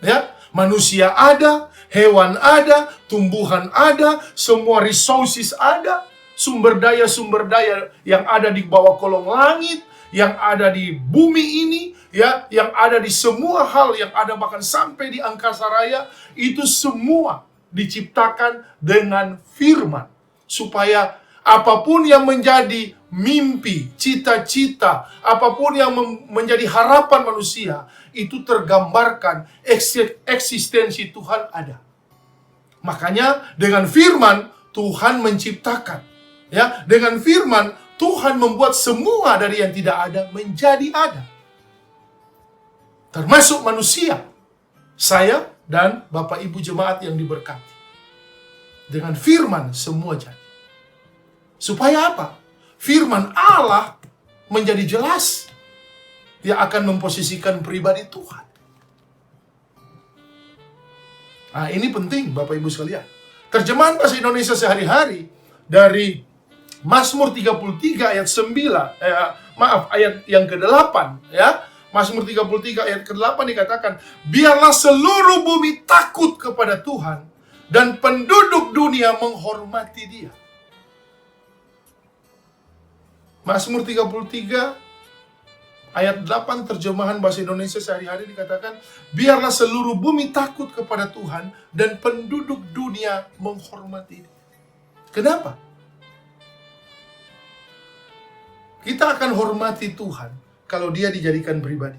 Ya, manusia ada, hewan ada, tumbuhan ada, semua resources ada, sumber daya yang ada di bawah kolong langit, yang ada di bumi ini, ya, yang ada di semua hal yang ada bahkan sampai di angkasa raya, itu semua diciptakan dengan firman, supaya apapun yang menjadi mimpi, cita-cita, apapun yang menjadi harapan manusia, itu tergambarkan eksistensi Tuhan ada. Makanya dengan firman Tuhan menciptakan. Ya, dengan firman Tuhan membuat semua dari yang tidak ada menjadi ada. Termasuk manusia. Saya dan Bapak Ibu jemaat yang diberkati. Dengan firman semua jadi. Supaya apa? Firman Allah menjadi jelas. Dia akan memposisikan pribadi Tuhan. Nah, ini penting Bapak Ibu sekalian. Terjemahan bahasa Indonesia sehari-hari dari Mazmur 33 ayat 9, ayat yang ke-8, ya. Mazmur 33 ayat ke-8 dikatakan, biarlah seluruh bumi takut kepada Tuhan dan penduduk dunia menghormati Dia. Mazmur 33 ayat 8 terjemahan bahasa Indonesia sehari-hari dikatakan, biarlah seluruh bumi takut kepada Tuhan dan penduduk dunia menghormati Dia. Kenapa? Kita akan hormati Tuhan kalau Dia dijadikan pribadi.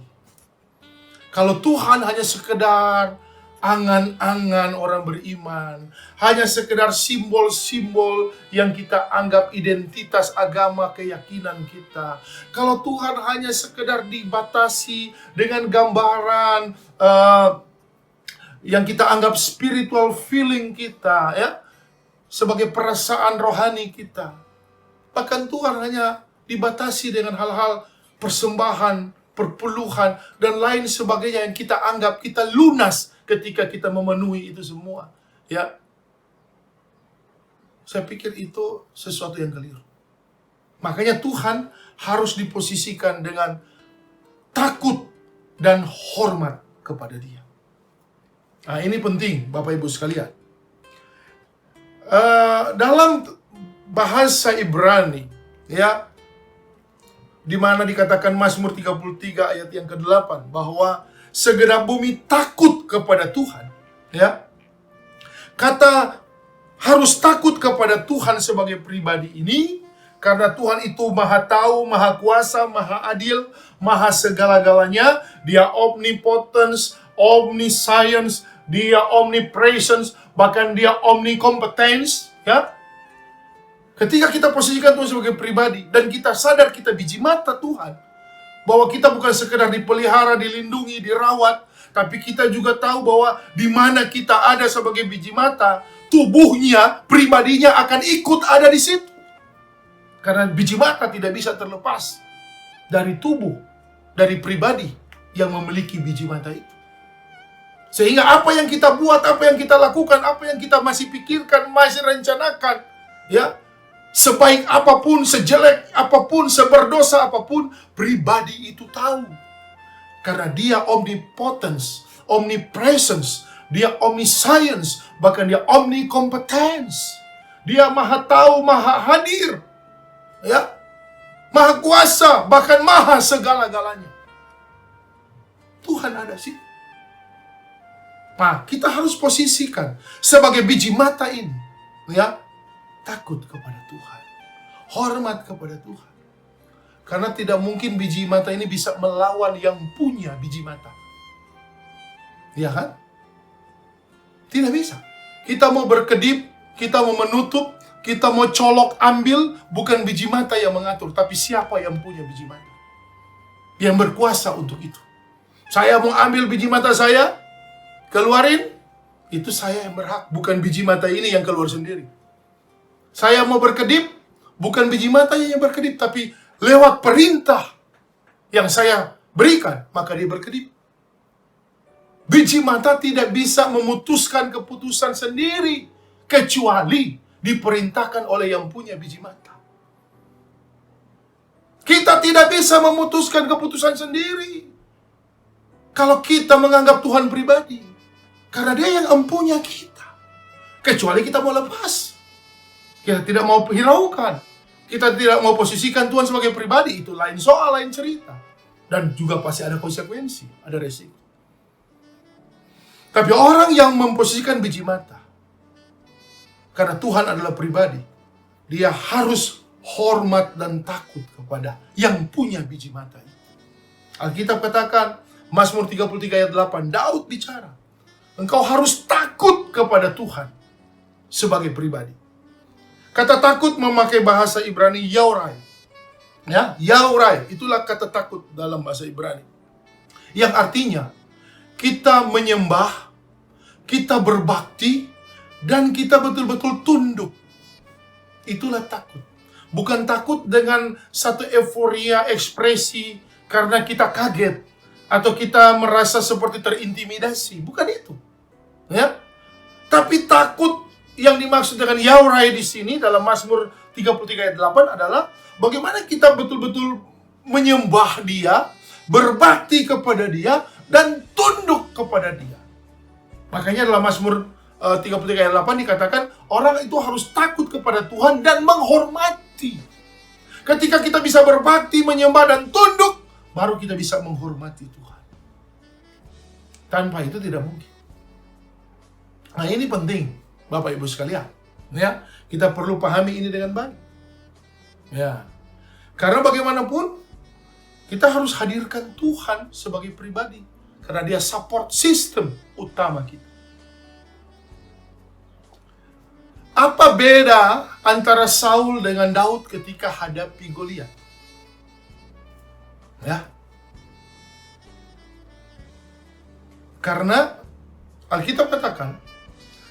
Kalau Tuhan hanya sekedar angan-angan orang beriman, hanya sekedar simbol-simbol yang kita anggap identitas agama keyakinan kita. Kalau Tuhan hanya sekedar dibatasi dengan gambaran yang kita anggap spiritual feeling kita, ya, sebagai perasaan rohani kita. Bahkan Tuhan hanya dibatasi dengan hal-hal persembahan, perpuluhan, dan lain sebagainya yang kita anggap kita lunas ketika kita memenuhi itu semua. Ya, saya pikir itu sesuatu yang keliru. Makanya Tuhan harus diposisikan dengan takut dan hormat kepada Dia. Nah, ini penting Bapak Ibu sekalian. Dalam bahasa Ibrani, ya, di mana dikatakan Mazmur 33 ayat yang ke-8 bahwa segenap bumi takut kepada Tuhan, ya. Kata harus takut kepada Tuhan sebagai pribadi ini karena Tuhan itu Maha Tahu, Maha Kuasa, Maha Adil, Maha segala-galanya. Dia omnipotence, omniscience, Dia omnipresence, bahkan Dia omnicompetence, ya. Ketika kita posisikan Tuhan sebagai pribadi dan kita sadar kita biji mata Tuhan, bahwa kita bukan sekedar dipelihara, dilindungi, dirawat, tapi kita juga tahu bahwa di mana kita ada sebagai biji mata, tubuhnya, pribadinya akan ikut ada di situ. Karena biji mata tidak bisa terlepas dari tubuh, dari pribadi yang memiliki biji mata itu. Sehingga apa yang kita buat, apa yang kita lakukan, apa yang kita masih pikirkan, masih rencanakan, ya, sebaik apapun, sejelek apapun, seberdosa apapun, pribadi itu tahu. Karena Dia omnipotence, omnipresence, Dia omniscience, bahkan Dia omnicompetence. Dia Maha Tahu, Maha Hadir, ya, Maha Kuasa, bahkan Maha segala-galanya. Tuhan ada sih. Nah, kita harus posisikan sebagai biji mata ini, ya, takut kepada Tuhan, hormat kepada Tuhan. Karena tidak mungkin biji mata ini bisa melawan yang punya biji mata. Ya kan? Tidak bisa. Kita mau berkedip, kita mau menutup, kita mau colok ambil, bukan biji mata yang mengatur, tapi siapa yang punya biji mata, yang berkuasa untuk itu. Saya mau ambil biji mata saya, keluarin, itu saya yang berhak, bukan biji mata ini yang keluar sendiri. Saya mau berkedip, bukan biji mata yang berkedip, tapi lewat perintah yang saya berikan, maka dia berkedip. Biji mata tidak bisa memutuskan keputusan sendiri, kecuali diperintahkan oleh yang punya biji mata. Kita tidak bisa memutuskan keputusan sendiri. kalau kita menganggap Tuhan pribadi. Karena Dia yang empunya kita. Kecuali kita mau lepas. Kita tidak mau hiraukan. Kita tidak mau posisikan Tuhan sebagai pribadi. Itu lain soal, lain cerita. Dan juga pasti ada konsekuensi, ada resiko. Tapi orang yang memposisikan biji mata, karena Tuhan adalah pribadi, dia harus hormat dan takut kepada yang punya biji mata itu. Alkitab katakan, Mazmur 33 ayat 8, Daud bicara, engkau harus takut kepada Tuhan sebagai pribadi. Kata takut memakai bahasa Ibrani yaurai. Ya, yaurai, itulah kata takut dalam bahasa Ibrani. Yang artinya, kita menyembah, kita berbakti, dan kita betul-betul tunduk. Itulah takut. Bukan takut dengan satu euforia ekspresi karena kita kaget atau kita merasa seperti terintimidasi. Bukan itu. Ya. Tapi takut yang dimaksud dengan yaurai di sini dalam Mazmur 33 ayat 8 adalah bagaimana kita betul-betul menyembah Dia, berbakti kepada Dia, dan tunduk kepada Dia. Makanya dalam Mazmur 33 ayat 8 dikatakan orang itu harus takut kepada Tuhan dan menghormati. Ketika kita bisa berbakti, menyembah, dan tunduk, baru kita bisa menghormati Tuhan. Tanpa itu tidak mungkin. Nah, ini penting, Bapak Ibu sekalian. Ya, kita perlu pahami ini dengan baik. Ya. Karena bagaimanapun kita harus hadirkan Tuhan sebagai pribadi karena Dia support system utama kita. Apa beda antara Saul dengan Daud ketika hadapi Goliat? Ya. Karena Alkitab katakan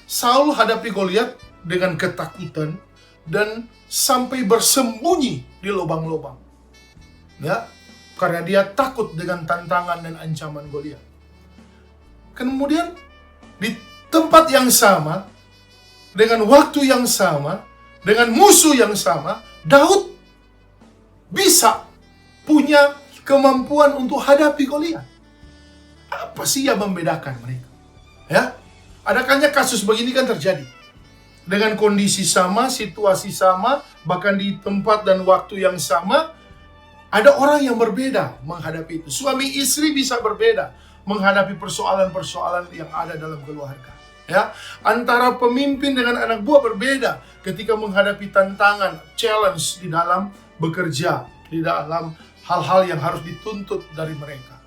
Saul hadapi Goliat dengan ketakutan dan sampai bersembunyi di lubang-lubang. Ya, karena dia takut dengan tantangan dan ancaman Goliat. Kemudian di tempat yang sama, dengan waktu yang sama, dengan musuh yang sama, Daud bisa punya kemampuan untuk hadapi Goliat. Apa sih yang membedakan mereka? Ya, adakahnya kasus begini kan terjadi? Dengan kondisi sama, situasi sama, bahkan di tempat dan waktu yang sama, ada orang yang berbeda menghadapi itu. Suami istri bisa berbeda menghadapi persoalan-persoalan yang ada dalam keluarga. Ya, antara pemimpin dengan anak buah berbeda ketika menghadapi tantangan, challenge di dalam bekerja, di dalam hal-hal yang harus dituntut dari mereka.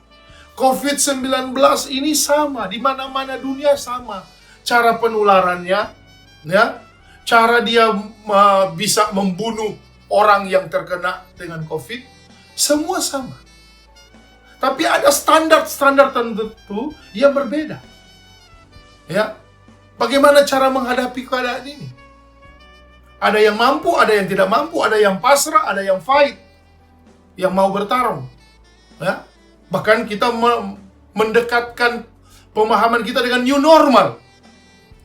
COVID-19 ini sama, di mana-mana dunia sama. Cara penularannya, ya, cara dia bisa membunuh orang yang terkena dengan COVID, semua sama. Tapi ada standar-standar tertentu yang berbeda. Ya, bagaimana cara menghadapi keadaan ini? Ada yang mampu, ada yang tidak mampu, ada yang pasrah, ada yang fight, yang mau bertarung. Ya, bahkan kita mendekatkan pemahaman kita dengan new normal.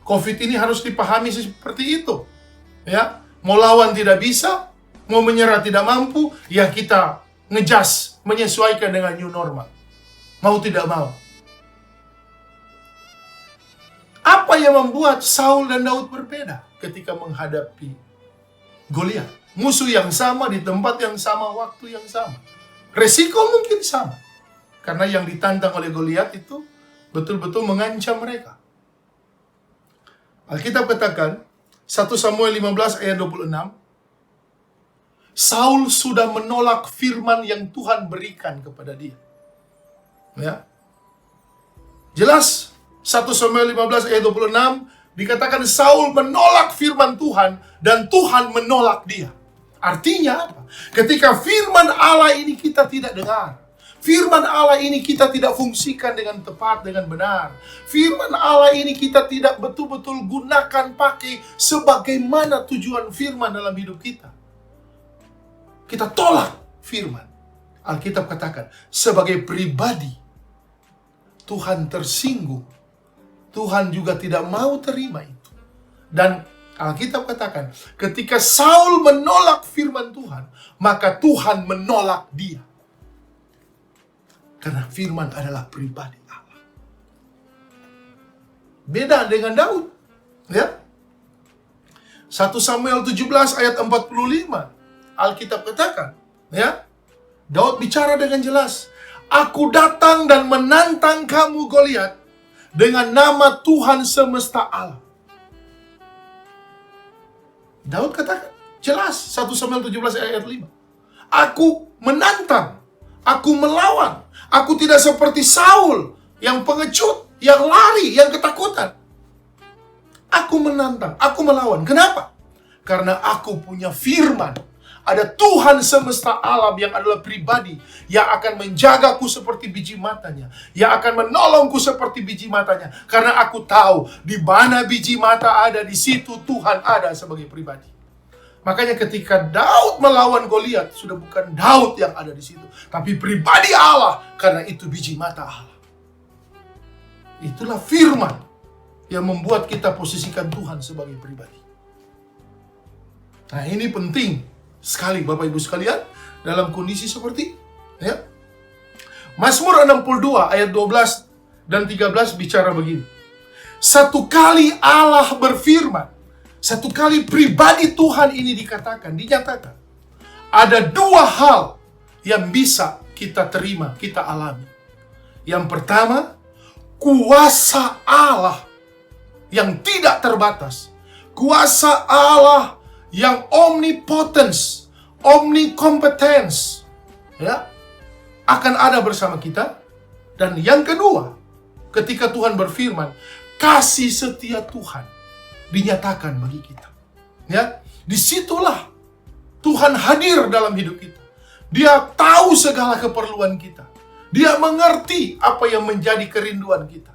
COVID ini harus dipahami seperti itu. Ya, mau lawan tidak bisa, mau menyerah tidak mampu, ya kita ngejas, menyesuaikan dengan new normal. Mau tidak mau. Apa yang membuat Saul dan Daud berbeda ketika menghadapi Goliat? Musuh yang sama, di tempat yang sama, waktu yang sama. Resiko mungkin sama. Karena yang ditantang oleh Goliat itu betul-betul mengancam mereka. Alkitab katakan 1 Samuel 15 ayat 26, Saul sudah menolak firman yang Tuhan berikan kepada dia. Ya. Jelas 1 Samuel 15 ayat 26 dikatakan Saul menolak firman Tuhan dan Tuhan menolak dia. Artinya apa? Ketika firman Allah ini kita tidak dengar, firman Allah ini kita tidak fungsikan dengan tepat, dengan benar. Firman Allah ini kita tidak betul-betul gunakan pakai sebagaimana tujuan firman dalam hidup kita. Kita tolak firman. Alkitab katakan, sebagai pribadi, Tuhan tersinggung. Tuhan juga tidak mau terima itu. Dan Alkitab katakan, ketika Saul menolak firman Tuhan, maka Tuhan menolak dia. Karena firman adalah pribadi Allah. Beda dengan Daud. Ya. 1 Samuel 17 ayat 45. Alkitab katakan, ya. Daud bicara dengan jelas. Aku datang dan menantang kamu Goliat dengan nama Tuhan semesta alam. Daud katakan jelas 1 Samuel 17 ayat 5. Aku menantang, aku melawan. Aku tidak seperti Saul yang pengecut, yang lari, yang ketakutan. Aku menantang, aku melawan. Kenapa? Karena aku punya firman. Ada Tuhan semesta alam yang adalah pribadi, yang akan menjagaku seperti biji matanya, yang akan menolongku seperti biji matanya. Karena aku tahu di mana biji mata ada, di situ Tuhan ada sebagai pribadi. Makanya ketika Daud melawan Goliat, sudah bukan Daud yang ada di situ, tapi pribadi Allah, karena itu biji mata Allah. Itulah firman yang membuat kita posisikan Tuhan sebagai pribadi. Nah, ini penting sekali Bapak Ibu sekalian dalam kondisi seperti ya. Mazmur 62 ayat 12 dan 13 bicara begini. Satu kali Allah berfirman, satu kali pribadi Tuhan ini dikatakan, dinyatakan. Ada dua hal yang bisa kita terima, kita alami. Yang pertama, kuasa Allah yang tidak terbatas. Kuasa Allah yang omnipotence, omnikompetence, ya, akan ada bersama kita. Dan yang kedua, ketika Tuhan berfirman, kasih setia Tuhan dinyatakan bagi kita. Ya, disitulah Tuhan hadir dalam hidup kita. Dia tahu segala keperluan kita. Dia mengerti apa yang menjadi kerinduan kita.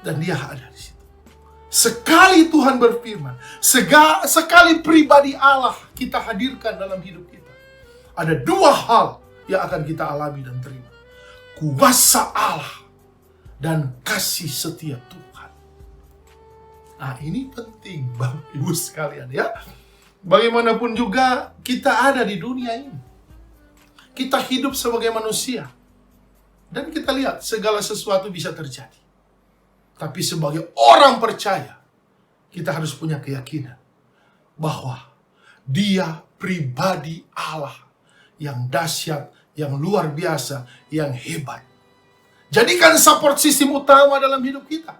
Dan dia ada di situ. Sekali Tuhan berfirman, sekali pribadi Allah kita hadirkan dalam hidup kita, ada dua hal yang akan kita alami dan terima. Kuasa Allah dan kasih setia Tuhan. Nah, ini penting Bapak Ibu sekalian ya. Bagaimanapun juga kita ada di dunia ini. Kita hidup sebagai manusia. Dan kita lihat segala sesuatu bisa terjadi. Tapi sebagai orang percaya, kita harus punya keyakinan bahwa Dia pribadi Allah yang dahsyat, yang luar biasa, yang hebat. Jadikan support system utama dalam hidup kita.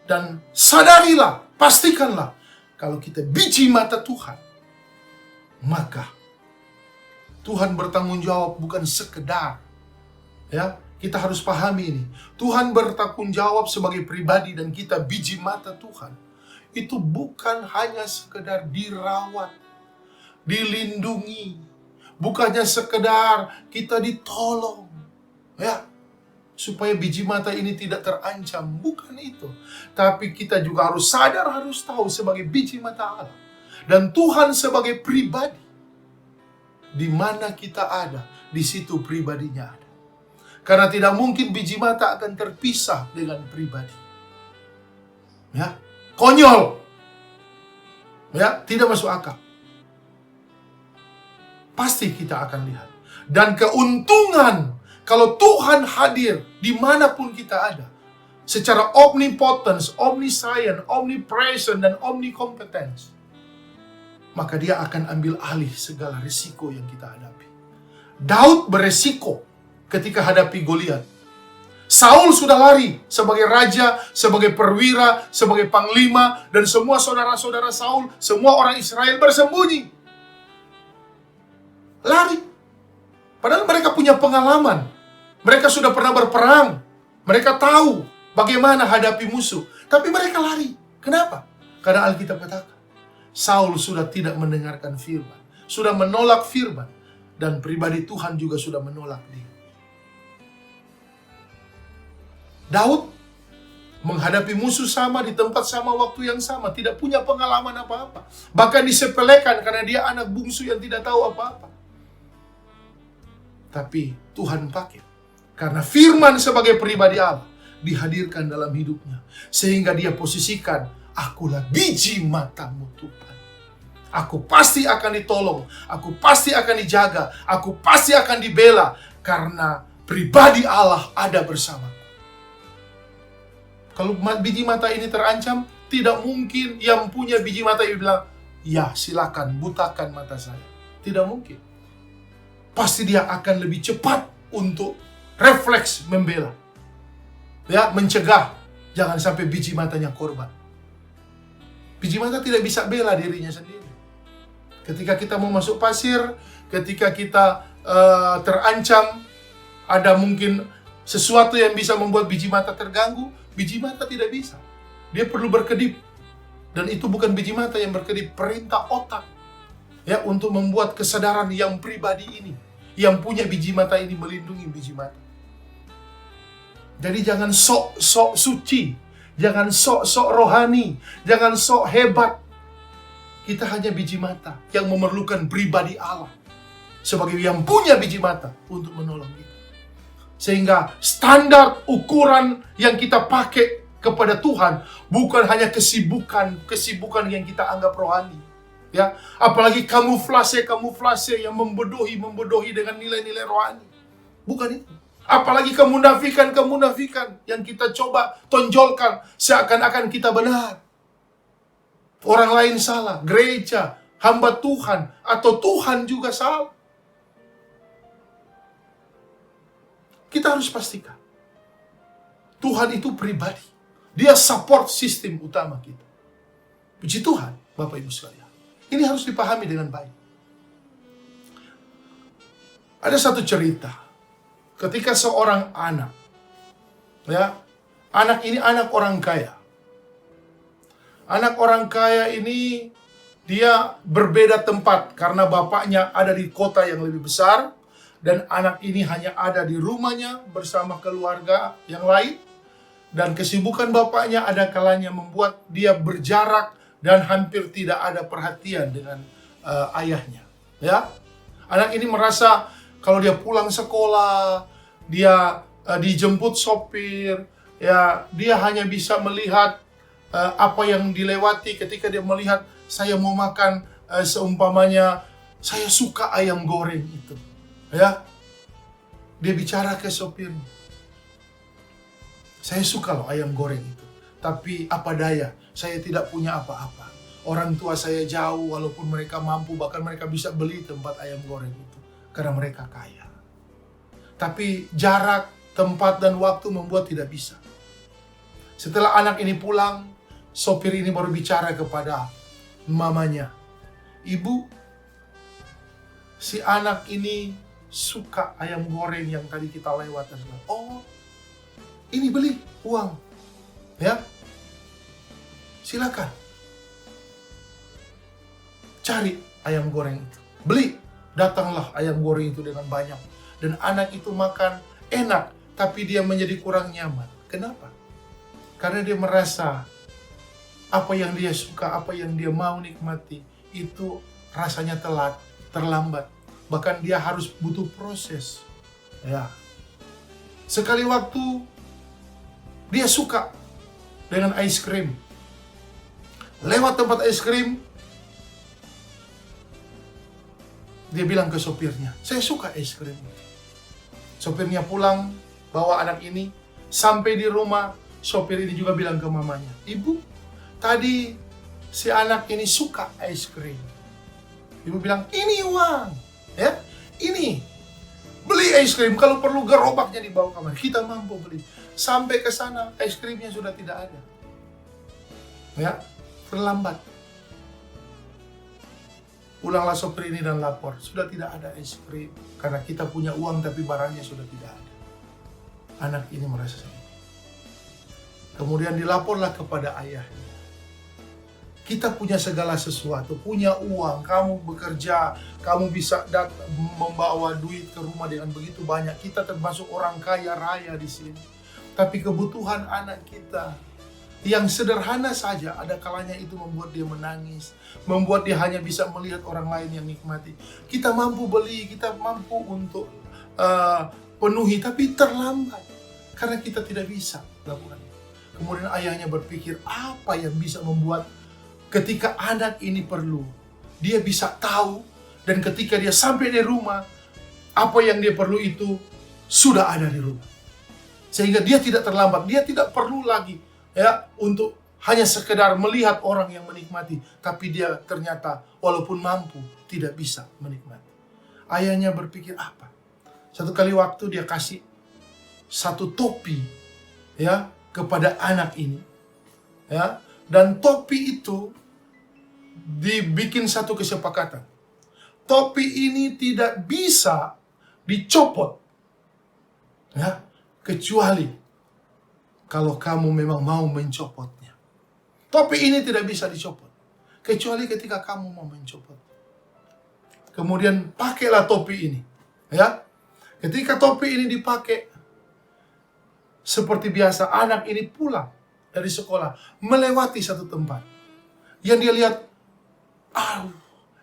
Dan sadarilah, pastikanlah, kalau kita biji mata Tuhan, maka Tuhan bertanggung jawab bukan sekedar, ya, kita harus pahami ini. Tuhan bertanggung jawab sebagai pribadi dan kita biji mata Tuhan. Itu bukan hanya sekedar dirawat, dilindungi. Bukannya sekedar kita ditolong. Ya, supaya biji mata ini tidak terancam. Bukan itu. Tapi kita juga harus sadar, harus tahu sebagai biji mata Allah. Dan Tuhan sebagai pribadi. Di mana kita ada, di situ pribadinya ada. Karena tidak mungkin biji mata akan terpisah dengan pribadi. Ya, konyol. Ya, tidak masuk akal. Pasti kita akan lihat. Dan keuntungan kalau Tuhan hadir dimanapun kita ada. Secara omnipotence, omniscient, omnipresent, dan omnicompetence. Maka dia akan ambil alih segala risiko yang kita hadapi. Daud beresiko ketika hadapi Goliat. Saul sudah lari sebagai raja, sebagai perwira, sebagai panglima, dan semua saudara-saudara Saul, semua orang Israel bersembunyi. Lari. Padahal mereka punya pengalaman. Mereka sudah pernah berperang. Mereka tahu bagaimana hadapi musuh. Tapi mereka lari. Kenapa? Karena Alkitab katakan, Saul sudah tidak mendengarkan firman. Sudah menolak firman. Dan pribadi Tuhan juga sudah menolak dia. Daud menghadapi musuh sama, di tempat sama, waktu yang sama. Tidak punya pengalaman apa-apa. Bahkan disepelekan karena dia anak bungsu yang tidak tahu apa-apa. Tapi Tuhan pakai. Karena firman sebagai pribadi Allah dihadirkan dalam hidupnya. Sehingga dia posisikan, akulah biji matamu Tuhan. Aku pasti akan ditolong, aku pasti akan dijaga, aku pasti akan dibela, karena pribadi Allah ada bersama. Kalau biji mata ini terancam, tidak mungkin yang punya biji mata ini bilang, ya silakan butakan mata saya. Tidak mungkin. Pasti dia akan lebih cepat untuk refleks membela. Ya, mencegah. Jangan sampai biji matanya korban. Biji mata tidak bisa bela dirinya sendiri. Ketika kita mau masuk pasir, ketika kita terancam, ada mungkin sesuatu yang bisa membuat biji mata terganggu, biji mata tidak bisa. Dia perlu berkedip. Dan itu bukan biji mata yang berkedip, perintah otak. Ya, untuk membuat kesadaran yang pribadi ini, yang punya biji mata ini melindungi biji mata. Jadi jangan sok-sok suci, jangan sok-sok rohani, jangan sok hebat. Kita hanya biji mata yang memerlukan pribadi Allah sebagai yang punya biji mata untuk menolong kita. Sehingga standar ukuran yang kita pakai kepada Tuhan bukan hanya kesibukan yang kita anggap rohani. Ya, apalagi kamuflase yang membodohi dengan nilai-nilai rohani. Bukan itu. Apalagi kemunafikan yang kita coba tonjolkan seakan-akan kita benar. Orang lain salah, gereja, hamba Tuhan, atau Tuhan juga salah. Kita harus pastikan Tuhan itu pribadi. Dia support sistem utama kita. Puji Tuhan, Bapak Ibu sekalian. Ini harus dipahami dengan baik. Ada satu cerita. Ketika seorang anak, ya, anak ini anak orang kaya. Anak orang kaya ini dia berbeda tempat karena bapaknya ada di kota yang lebih besar dan anak ini hanya ada di rumahnya bersama keluarga yang lain, dan kesibukan bapaknya ada kalanya membuat dia berjarak dan hampir tidak ada perhatian dengan ayahnya. Ya, anak ini merasa kalau dia pulang sekolah, dia dijemput sopir, ya dia hanya bisa melihat apa yang dilewati. Ketika dia melihat, saya mau makan seumpamanya saya suka ayam goreng itu, ya, dia bicara ke sopirnya, saya suka loh ayam goreng itu, tapi apa daya, saya tidak punya apa-apa. Orang tua saya jauh, walaupun mereka mampu, bahkan mereka bisa beli tempat ayam goreng itu karena mereka kaya. Tapi jarak, tempat, dan waktu membuat tidak bisa. Setelah anak ini pulang, sopir ini baru bicara kepada mamanya, "Ibu, si anak ini suka ayam goreng yang tadi kita lewat." "Oh, ini beli uang, ya, silakan cari ayam goreng itu, beli." Datanglah ayam goreng itu dengan banyak, dan anak itu makan enak, tapi dia menjadi kurang nyaman. Kenapa? Karena dia merasa apa yang dia suka, apa yang dia mau nikmati, itu rasanya telat, terlambat. Bahkan dia harus butuh proses. Ya. Sekali waktu, dia suka dengan ice cream. Lewat tempat ice cream, dia bilang ke sopirnya, "Saya suka es krim." Sopirnya pulang, bawa anak ini. Sampai di rumah, sopir ini juga bilang ke mamanya, "Ibu, tadi si anak ini suka es krim." Ibu bilang, "Ini uang, ya, ini. Beli es krim, kalau perlu gerobaknya dibawa kamar. Kita mampu beli." Sampai ke sana, es krimnya sudah tidak ada. Ya, terlambat. Pulanglah sopir ini dan lapor, "Sudah tidak ada es krim. Karena kita punya uang tapi barangnya sudah tidak ada." Anak ini merasa sedih. Kemudian dilaporlah kepada ayahnya. Kita punya segala sesuatu, punya uang, kamu bekerja, kamu bisa membawa duit ke rumah dengan begitu banyak. Kita termasuk orang kaya raya di sini. Tapi kebutuhan anak kita yang sederhana saja, ada kalanya itu membuat dia menangis, membuat dia hanya bisa melihat orang lain yang nikmati. Kita mampu beli, kita mampu untuk penuhi, tapi terlambat karena kita tidak bisa lakukan. Kemudian ayahnya berpikir, apa yang bisa membuat ketika anak ini perlu, dia bisa tahu, dan ketika dia sampai di rumah, apa yang dia perlu itu sudah ada di rumah. Sehingga dia tidak terlambat, dia tidak perlu lagi untuk hanya sekedar melihat orang yang menikmati, tapi dia ternyata walaupun mampu tidak bisa menikmati. Ayahnya berpikir apa? Satu kali waktu dia kasih satu topi kepada anak ini, dan topi itu dibikin satu kesepakatan. Topi ini tidak bisa dicopot, kecuali kalau kamu memang mau mencopotnya. Topi ini tidak bisa dicopot, kecuali ketika kamu mau mencopot. Kemudian pakailah topi ini. Ketika topi ini dipakai, seperti biasa anak ini pulang dari sekolah, melewati satu tempat yang dia lihat,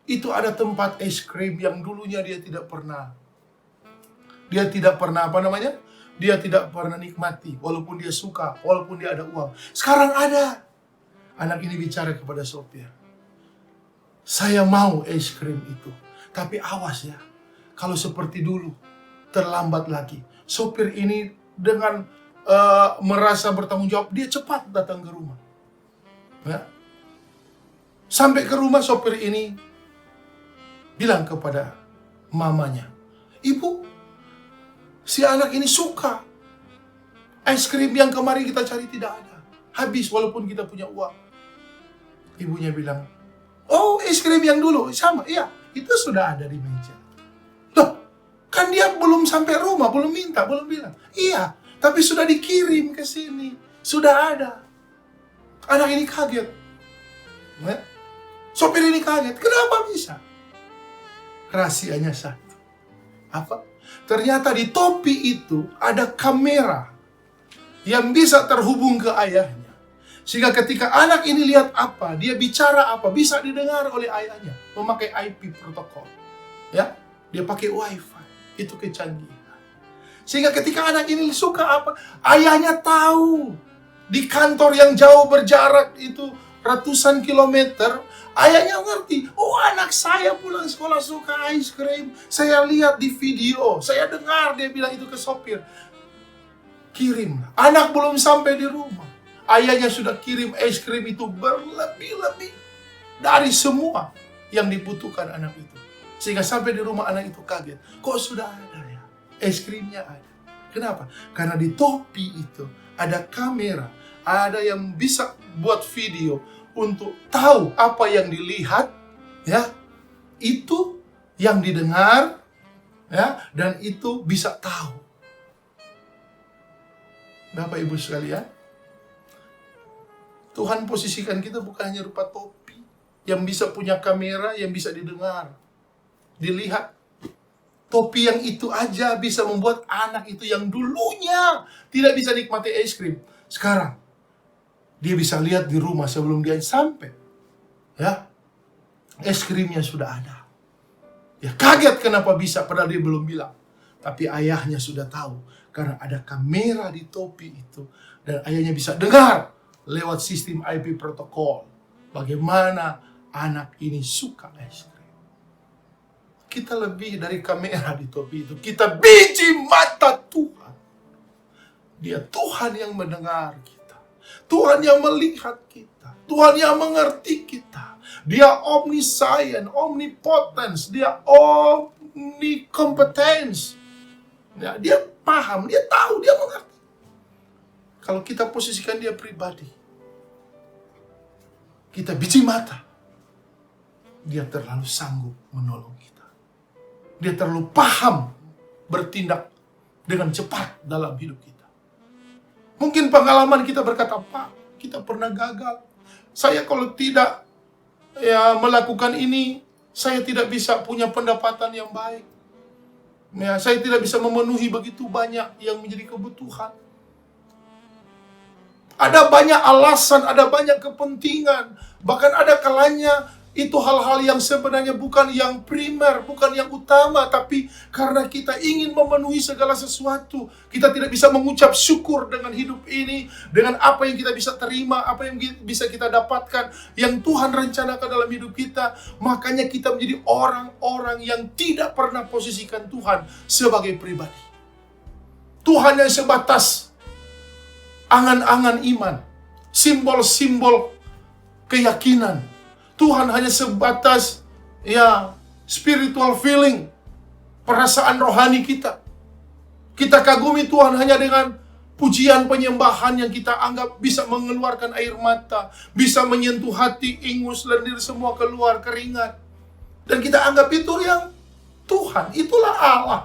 itu ada tempat es krim yang dulunya dia tidak pernah dia tidak pernah nikmati, walaupun dia suka, walaupun dia ada uang. Sekarang ada. Anak ini bicara kepada sopir, saya mau es krim itu, tapi awas ya, kalau seperti dulu terlambat lagi. Sopir ini dengan merasa bertanggung jawab, dia cepat datang ke rumah. Sampai ke rumah, sopir ini bilang kepada mamanya, ibu, si anak ini suka es krim yang kemarin kita cari tidak ada, habis walaupun kita punya uang. Ibunya bilang, oh, es krim yang dulu sama, iya, itu sudah ada di meja. Loh, kan dia belum sampai rumah, belum minta, belum bilang. Iya, tapi sudah dikirim ke sini, sudah ada. Anak ini kaget. Sopir ini kaget, kenapa bisa? Rahasianya satu. Apa? Ternyata di topi itu ada kamera yang bisa terhubung ke ayahnya. Sehingga ketika anak ini lihat apa, dia bicara apa, bisa didengar oleh ayahnya. Memakai IP protokol. Dia pakai wifi. Itu kecanggihan. Sehingga ketika anak ini suka apa, ayahnya tahu. Di kantor yang jauh berjarak itu ratusan kilometer, ayahnya ngerti, oh, anak saya pulang sekolah suka ice cream. Saya lihat di video, saya dengar dia bilang itu ke sopir. Kirim. Anak belum sampai di rumah, ayahnya sudah kirim es krim itu berlebih-lebih dari semua yang dibutuhkan anak itu. Sehingga sampai di rumah anak itu kaget, kok sudah ada ya? Es krimnya ada. Kenapa? Karena di topi itu ada kamera, ada yang bisa buat video untuk tahu apa yang dilihat, itu yang didengar, dan itu bisa tahu. Bapak Ibu sekalian, Tuhan posisikan kita bukan hanya rupa topi yang bisa punya kamera, yang bisa didengar, dilihat. Topi yang itu aja bisa membuat anak itu yang dulunya tidak bisa nikmati es krim, sekarang dia bisa lihat di rumah sebelum dia sampai. Es krimnya sudah ada. Ya kaget kenapa bisa, padahal dia belum bilang. Tapi ayahnya sudah tahu, karena ada kamera di topi itu. Dan ayahnya bisa dengar lewat sistem IP protokol bagaimana anak ini suka es krim. Kita lebih dari kamera di topi itu. Kita biji mata Tuhan. Dia Tuhan yang mendengar kita. Tuhan yang melihat kita. Tuhan yang mengerti kita. Dia omniscient, omnipotence. Dia omnicompetence. Dia paham, dia tahu, dia mengerti. Kalau kita posisikan dia pribadi, kita biji mata, dia terlalu sanggup menolong kita. Dia terlalu paham bertindak dengan cepat dalam hidup kita. Mungkin pengalaman kita berkata, Pak, kita pernah gagal. Saya kalau tidak melakukan ini, saya tidak bisa punya pendapatan yang baik. Saya tidak bisa memenuhi begitu banyak yang menjadi kebutuhan. Ada banyak alasan, ada banyak kepentingan. Bahkan ada kalanya Itu hal-hal yang sebenarnya bukan yang primer, bukan yang utama, tapi karena kita ingin memenuhi segala sesuatu, kita tidak bisa mengucap syukur dengan hidup ini, dengan apa yang kita bisa terima, apa yang bisa kita dapatkan, yang Tuhan rencanakan dalam hidup kita. Makanya kita menjadi orang-orang yang tidak pernah posisikan Tuhan sebagai pribadi. Tuhan yang sebatas angan-angan iman, simbol-simbol keyakinan. Tuhan hanya sebatas spiritual feeling, perasaan rohani kita. Kita kagumi Tuhan hanya dengan pujian penyembahan yang kita anggap bisa mengeluarkan air mata, bisa menyentuh hati, ingus, lendir semua keluar keringat. Dan kita anggap itu yang Tuhan, itulah Allah.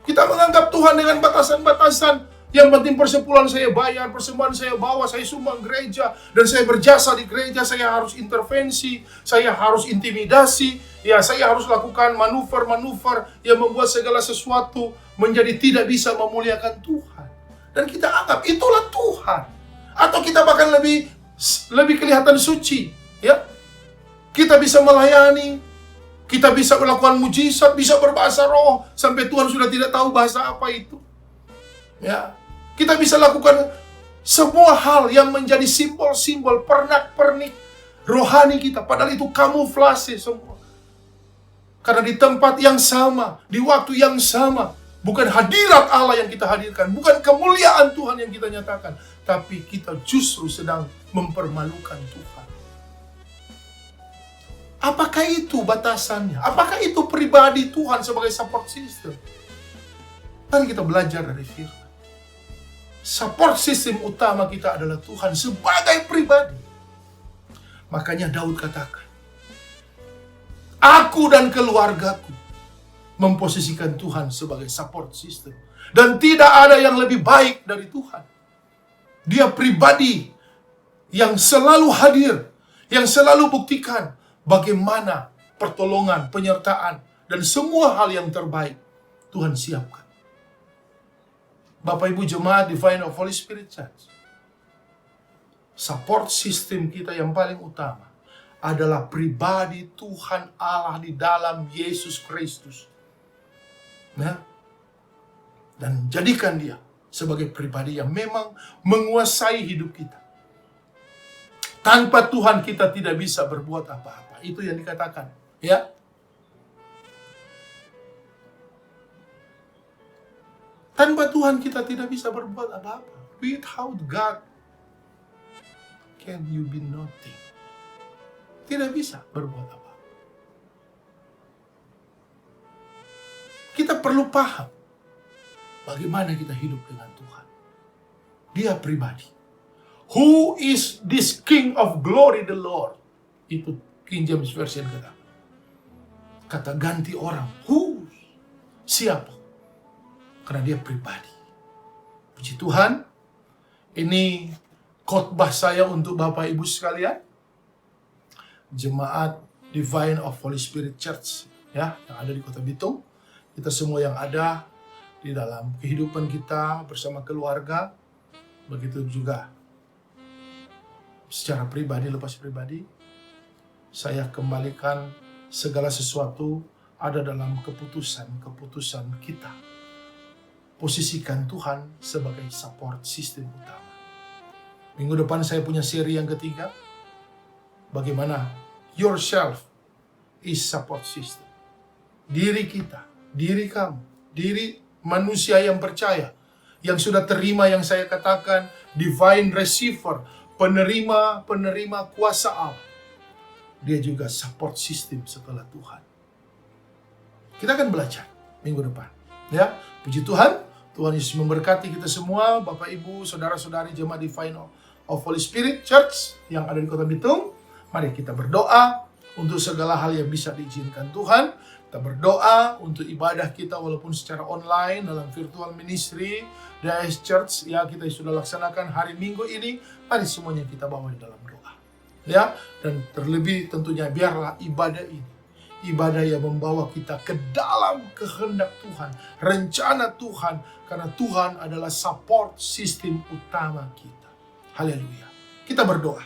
Kita menganggap Tuhan dengan batasan-batasan. Yang penting persepuluhan saya bayar, persembahan saya bawa, saya sumbang gereja, dan saya berjasa di gereja, saya harus intervensi, saya harus intimidasi, saya harus lakukan manuver-manuver yang membuat segala sesuatu menjadi tidak bisa memuliakan Tuhan. Dan kita anggap itulah Tuhan. Atau kita bahkan lebih kelihatan suci, Kita bisa melayani, kita bisa melakukan mujizat, bisa berbahasa roh, sampai Tuhan sudah tidak tahu bahasa apa itu. Kita bisa lakukan semua hal yang menjadi simbol-simbol pernak-pernik rohani kita. Padahal itu kamuflase semua. Karena di tempat yang sama, di waktu yang sama, bukan hadirat Allah yang kita hadirkan, bukan kemuliaan Tuhan yang kita nyatakan, tapi kita justru sedang mempermalukan Tuhan. Apakah itu batasannya? Apakah itu pribadi Tuhan sebagai support system? Mari kita belajar dari firman. Support system utama kita adalah Tuhan sebagai pribadi. Makanya Daud katakan, aku dan keluargaku memposisikan Tuhan sebagai support system. Dan tidak ada yang lebih baik dari Tuhan. Dia pribadi yang selalu hadir, yang selalu buktikan bagaimana pertolongan, penyertaan, dan semua hal yang terbaik Tuhan siapkan. Bapak Ibu Jemaat Divine of Holy Spirit Church, support system kita yang paling utama adalah pribadi Tuhan Allah di dalam Yesus Kristus. Dan jadikan dia sebagai pribadi yang memang menguasai hidup kita. Tanpa Tuhan kita tidak bisa berbuat apa-apa. Itu yang dikatakan, Tanpa Tuhan kita tidak bisa berbuat apa-apa. Without God, can you be nothing? Tidak bisa berbuat apa-apa. Kita perlu paham bagaimana kita hidup dengan Tuhan. Dia pribadi. Who is this King of Glory, the Lord? Itu King James Version kata. Kata ganti orang. Who? Siapa? Karena dia pribadi. Puji Tuhan. Ini khotbah saya untuk Bapak Ibu sekalian. Jemaat Divine of Holy Spirit Church. Yang ada di Kota Bitung. Kita semua yang ada di dalam kehidupan kita bersama keluarga. Begitu juga secara pribadi, lepas pribadi. Saya kembalikan segala sesuatu ada dalam keputusan kita. Posisikan Tuhan sebagai support system utama. Minggu depan saya punya seri yang ketiga. Bagaimana yourself is support system. Diri kita, diri kamu, diri manusia yang percaya, yang sudah terima yang saya katakan, divine receiver, penerima kuasa Allah. Dia juga support system setelah Tuhan. Kita akan belajar minggu depan. Puji Tuhan. Tuhan Yesus memberkati kita semua, Bapak Ibu, saudara-saudari jemaat Divine of Holy Spirit Church yang ada di Kota Bitung. Mari kita berdoa untuk segala hal yang bisa diizinkan Tuhan. Kita berdoa untuk ibadah kita walaupun secara online dalam virtual ministry DAS Church kita sudah laksanakan hari Minggu ini. Mari semuanya kita bawa di dalam doa. Dan terlebih tentunya biarlah ibadah ini ibadah yang membawa kita ke dalam kehendak Tuhan, rencana Tuhan, karena Tuhan adalah support system utama kita. Haleluya. Kita berdoa.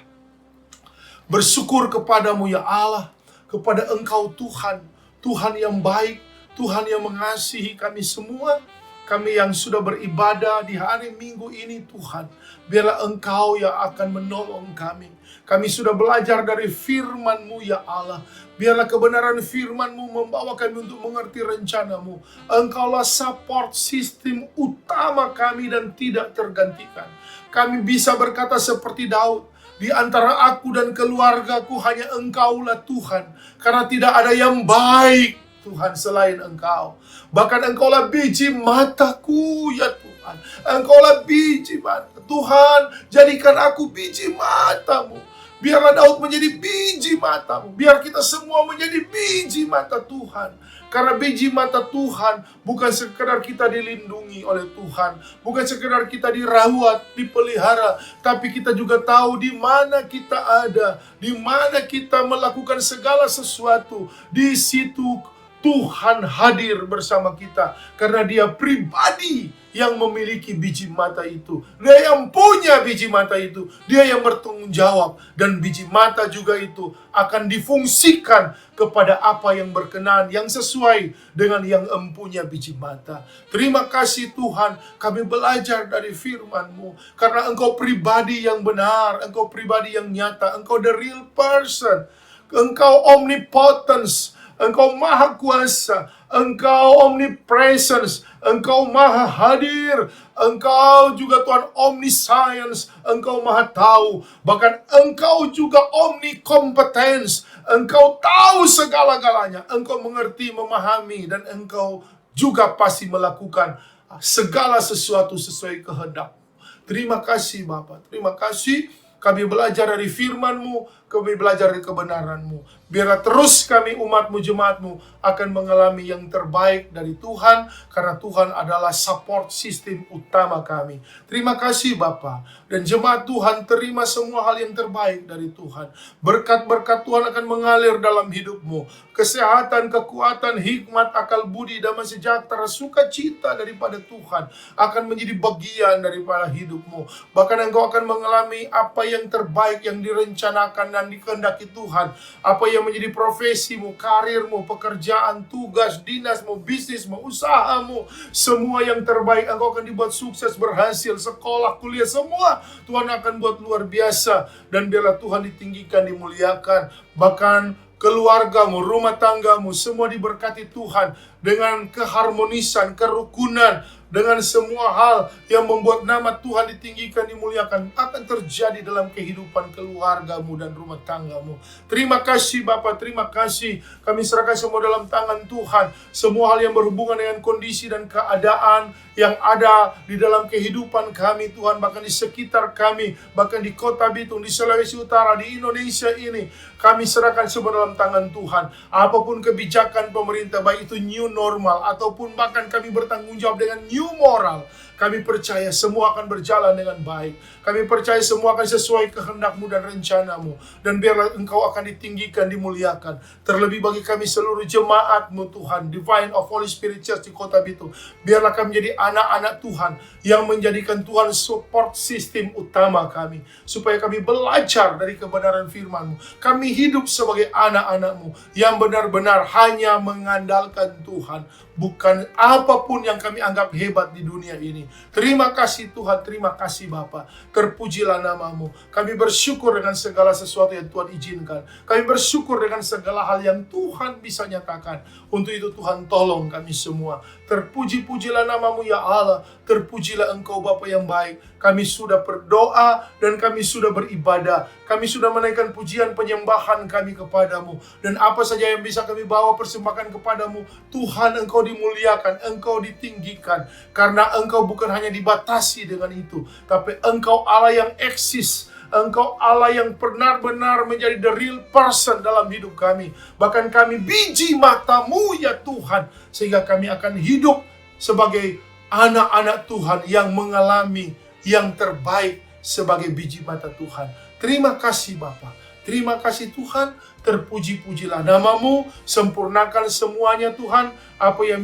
Bersyukur kepadamu ya Allah, kepada Engkau Tuhan, Tuhan yang baik, Tuhan yang mengasihi kami semua. Kami yang sudah beribadah di hari Minggu ini Tuhan, biarlah Engkau yang akan menolong kami. Kami sudah belajar dari firman-Mu ya Allah. Biarlah kebenaran firman-Mu membawa kami untuk mengerti rencana-Mu. Engkaulah support sistem utama kami dan tidak tergantikan. Kami bisa berkata seperti Daud, di antara aku dan keluargaku hanya Engkaulah Tuhan, karena tidak ada yang baik Tuhan selain Engkau. Bahkan Engkaulah biji mataku ya Tuhan. Engkaulah biji mata. Tuhan, jadikan aku biji matamu. Biarlah Daud menjadi biji matamu. Biar kita semua menjadi biji mata Tuhan. Karena biji mata Tuhan bukan sekedar kita dilindungi oleh Tuhan, bukan sekedar kita dirawat, dipelihara, tapi kita juga tahu di mana kita ada, di mana kita melakukan segala sesuatu. Di situ Tuhan hadir bersama kita, karena Dia pribadi yang memiliki biji mata itu. Dia yang punya biji mata itu, Dia yang bertanggung jawab, dan biji mata juga itu akan difungsikan kepada apa yang berkenan, yang sesuai dengan yang empunya biji mata. Terima kasih Tuhan, kami belajar dari firman-Mu, karena Engkau pribadi yang benar, Engkau pribadi yang nyata, Engkau the real person, Engkau omnipotence, Engkau maha kuasa, Engkau omnipresence, Engkau maha hadir, Engkau juga Tuhan omniscience, Engkau maha tahu, bahkan Engkau juga omnikompetens, Engkau tahu segala-galanya, Engkau mengerti, memahami, dan Engkau juga pasti melakukan segala sesuatu sesuai kehendak. Terima kasih Bapa, terima kasih. Kami belajar dari firman-Mu, kami belajar dari kebenaran-Mu. Biarlah terus kami umat-Mu, jemaat-Mu akan mengalami yang terbaik dari Tuhan, karena Tuhan adalah support sistem utama kami. Terima kasih Bapa. Dan jemaat Tuhan, terima semua hal yang terbaik dari Tuhan. Berkat-berkat Tuhan akan mengalir dalam hidup-Mu. Kesehatan, kekuatan, hikmat, akal budi, damai sejahtera, sukacita daripada Tuhan akan menjadi bagian daripada hidup-Mu. Bahkan Engkau akan mengalami apa yang terbaik yang direncanakan dan dikehendaki Tuhan. Apa yang menjadi profesimu, karirmu, pekerjaan, tugas, dinasmu, bisnismu, usahamu, semua yang terbaik Engkau akan dibuat sukses, berhasil, sekolah, kuliah, semua Tuhan akan buat luar biasa. Dan biarlah Tuhan ditinggikan, dimuliakan. Bahkan keluargamu, rumah tanggamu, semua diberkati Tuhan dengan keharmonisan, kerukunan, dengan semua hal yang membuat nama Tuhan ditinggikan, dimuliakan, akan terjadi dalam kehidupan keluargamu dan rumah tanggamu. Terima kasih Bapa, terima kasih. Kami serahkan semua dalam tangan Tuhan. Semua hal yang berhubungan dengan kondisi dan keadaan yang ada di dalam kehidupan kami Tuhan, bahkan di sekitar kami, bahkan di Kota Bitung, di Sulawesi Utara, di Indonesia ini, kami serahkan semua dalam tangan Tuhan. Apapun kebijakan pemerintah, baik itu new normal ataupun bahkan kami bertanggung jawab dengan new moral, kami percaya semua akan berjalan dengan baik. Kami percaya semua akan sesuai kehendak-Mu dan rencana-Mu. Dan biarlah Engkau akan ditinggikan, dimuliakan. Terlebih bagi kami seluruh jemaat-Mu Tuhan, Divine of Holy Spirit Church di Kota Bitung. Biarlah kami menjadi anak-anak Tuhan yang menjadikan Tuhan support sistem utama kami. Supaya kami belajar dari kebenaran firman-Mu. Kami hidup sebagai anak-anak-Mu yang benar-benar hanya mengandalkan Tuhan. Bukan apapun yang kami anggap hebat di dunia ini. Terima kasih Tuhan, terima kasih Bapa. Terpujilah nama-Mu. Kami bersyukur dengan segala sesuatu yang Tuhan izinkan. Kami bersyukur dengan segala hal yang Tuhan bisa nyatakan. Untuk itu Tuhan tolong kami semua. Terpuji-pujilah nama-Mu ya Allah. Terpujilah Engkau Bapa yang baik. Kami sudah berdoa dan kami sudah beribadah. Kami sudah menaikkan pujian penyembahan kami kepadamu. Dan apa saja yang bisa kami bawa persembahkan kepadamu, Tuhan Engkau dimuliakan, Engkau ditinggikan. Karena Engkau bukan hanya dibatasi dengan itu, tapi Engkau Allah yang eksis. Engkau Allah yang benar-benar menjadi the real person dalam hidup kami. Bahkan kami biji mata-Mu ya Tuhan. Sehingga kami akan hidup sebagai anak-anak Tuhan yang mengalami yang terbaik sebagai biji mata Tuhan. Terima kasih Bapa. Terima kasih Tuhan. Terpuji-pujilah nama-Mu. Sempurnakan semuanya Tuhan. Apa yang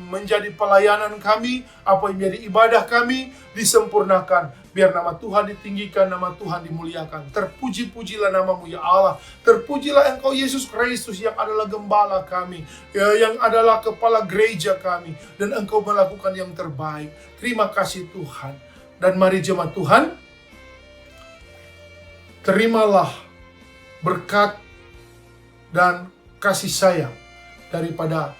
menjadi pelayanan kami, apa yang menjadi ibadah kami, disempurnakan. Biar nama Tuhan ditinggikan, nama Tuhan dimuliakan. Terpuji-pujilah namamu ya Allah. Terpujilah Engkau Yesus Kristus yang adalah gembala kami, ya, yang adalah kepala gereja kami. Dan Engkau melakukan yang terbaik. Terima kasih Tuhan. Dan mari jemaat Tuhan, terimalah berkat dan kasih sayang daripada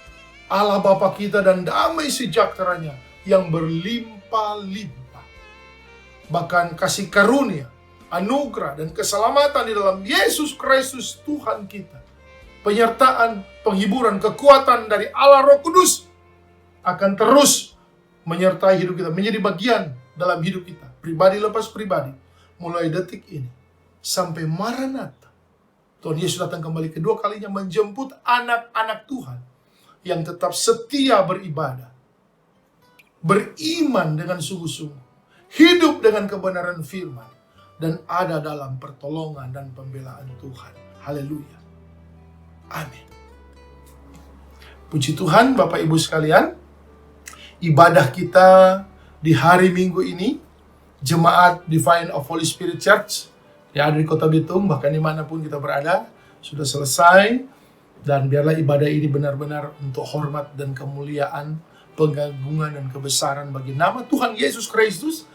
Allah Bapa kita dan damai sejahteranya yang berlimpah-limpah. Bahkan kasih karunia, anugerah, dan keselamatan di dalam Yesus Kristus Tuhan kita. Penyertaan, penghiburan, kekuatan dari Allah Roh Kudus akan terus menyertai hidup kita, menjadi bagian dalam hidup kita, pribadi lepas pribadi, mulai detik ini sampai Maranatha. Tuhan Yesus datang kembali kedua kalinya menjemput anak-anak Tuhan yang tetap setia beribadah, beriman dengan sungguh-sungguh, hidup dengan kebenaran firman, dan ada dalam pertolongan dan pembelaan Tuhan. Haleluya. Amin. Puji Tuhan, Bapak Ibu sekalian, ibadah kita di hari Minggu ini, Jemaat Divine of Holy Spirit Church yang ada di Kota Bitung, bahkan dimanapun kita berada, sudah selesai. Dan biarlah ibadah ini benar-benar untuk hormat dan kemuliaan, pengagungan dan kebesaran bagi nama Tuhan Yesus Kristus,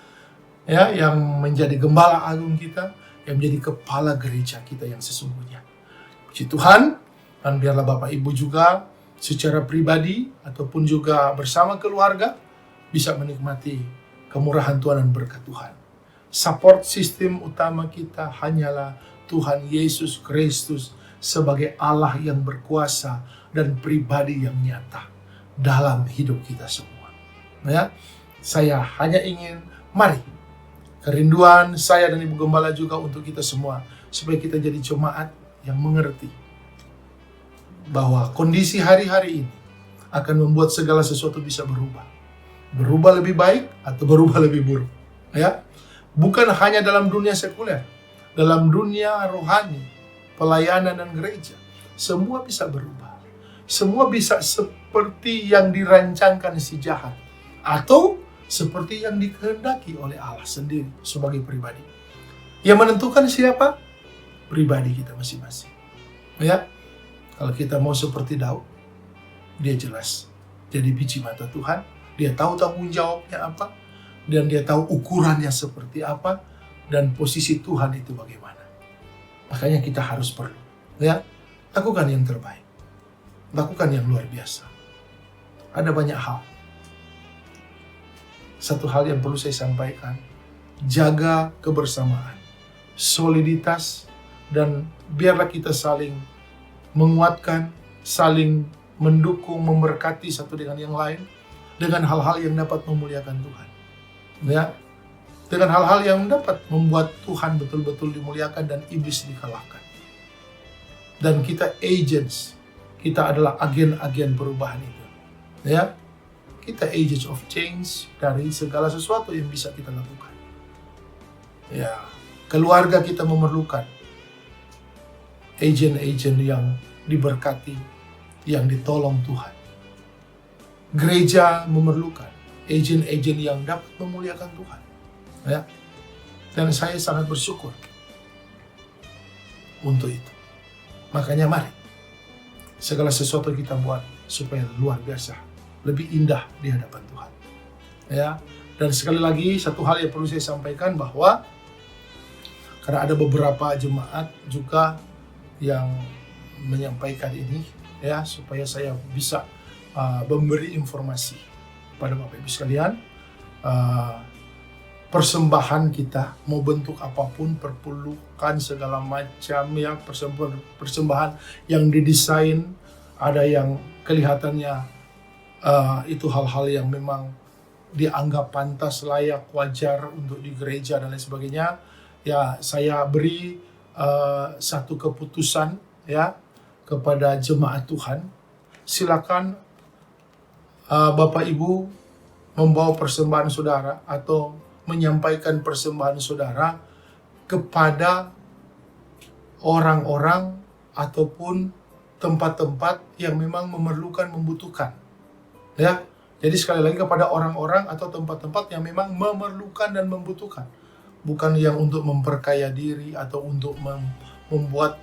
ya, yang menjadi gembala agung kita, yang menjadi kepala gereja kita yang sesungguhnya. Puji Tuhan. Dan biarlah Bapak Ibu juga secara pribadi ataupun juga bersama keluarga bisa menikmati kemurahan Tuhan dan berkat Tuhan. Support sistem utama kita hanyalah Tuhan Yesus Kristus sebagai Allah yang berkuasa dan pribadi yang nyata dalam hidup kita semua. Ya, saya hanya ingin, mari, kerinduan saya dan Ibu Gembala juga untuk kita semua, supaya kita jadi jemaat yang mengerti bahwa kondisi hari-hari ini akan membuat segala sesuatu bisa berubah. Berubah lebih baik atau berubah lebih buruk. Ya, bukan hanya dalam dunia sekuler, dalam dunia rohani, pelayanan dan gereja, semua bisa berubah. Semua bisa seperti yang dirancangkan si jahat, atau seperti yang dikehendaki oleh Allah sendiri sebagai pribadi. Yang menentukan siapa? Pribadi kita masing-masing. Ya, kalau kita mau seperti Daud, dia jelas jadi biji mata Tuhan. Dia tahu tanggung jawabnya apa, dan dia tahu ukurannya seperti apa, dan posisi Tuhan itu bagaimana. Makanya kita harus perlu, ya, lakukan yang terbaik, lakukan yang luar biasa. Ada banyak hal. Satu hal yang perlu saya sampaikan, jaga kebersamaan, soliditas, dan biarlah kita saling menguatkan, saling mendukung, memberkati satu dengan yang lain, dengan hal-hal yang dapat memuliakan Tuhan. Ya, dengan hal-hal yang dapat membuat Tuhan betul-betul dimuliakan dan iblis dikalahkan. Dan kita agents, kita adalah agen-agen perubahan itu. Ya, kita agents of change dari segala sesuatu yang bisa kita lakukan. Ya, keluarga kita memerlukan agen-agen yang diberkati, yang ditolong Tuhan. Gereja memerlukan agen-agen yang dapat memuliakan Tuhan. Ya. Dan saya sangat bersyukur untuk itu. Makanya mari, segala sesuatu kita buat supaya luar biasa, lebih indah di hadapan Tuhan. Ya. Dan sekali lagi, satu hal yang perlu saya sampaikan bahwa karena ada beberapa jemaat juga yang menyampaikan ini, ya, supaya saya bisa memberi informasi pada Bapak Ibu sekalian. Persembahan kita mau bentuk apapun, perpulukan segala macam, ya, persembahan yang didesain, ada yang kelihatannya itu hal-hal yang memang dianggap pantas, layak, wajar untuk di gereja dan lain sebagainya. Ya, saya beri satu keputusan, ya, kepada jemaat Tuhan. Silakan Bapak Ibu membawa persembahan saudara atau menyampaikan persembahan saudara kepada orang-orang ataupun tempat-tempat yang memang memerlukan, membutuhkan. Ya, jadi sekali lagi kepada orang-orang atau tempat-tempat yang memang memerlukan dan membutuhkan. bukan yang untuk memperkaya diri atau untuk membuat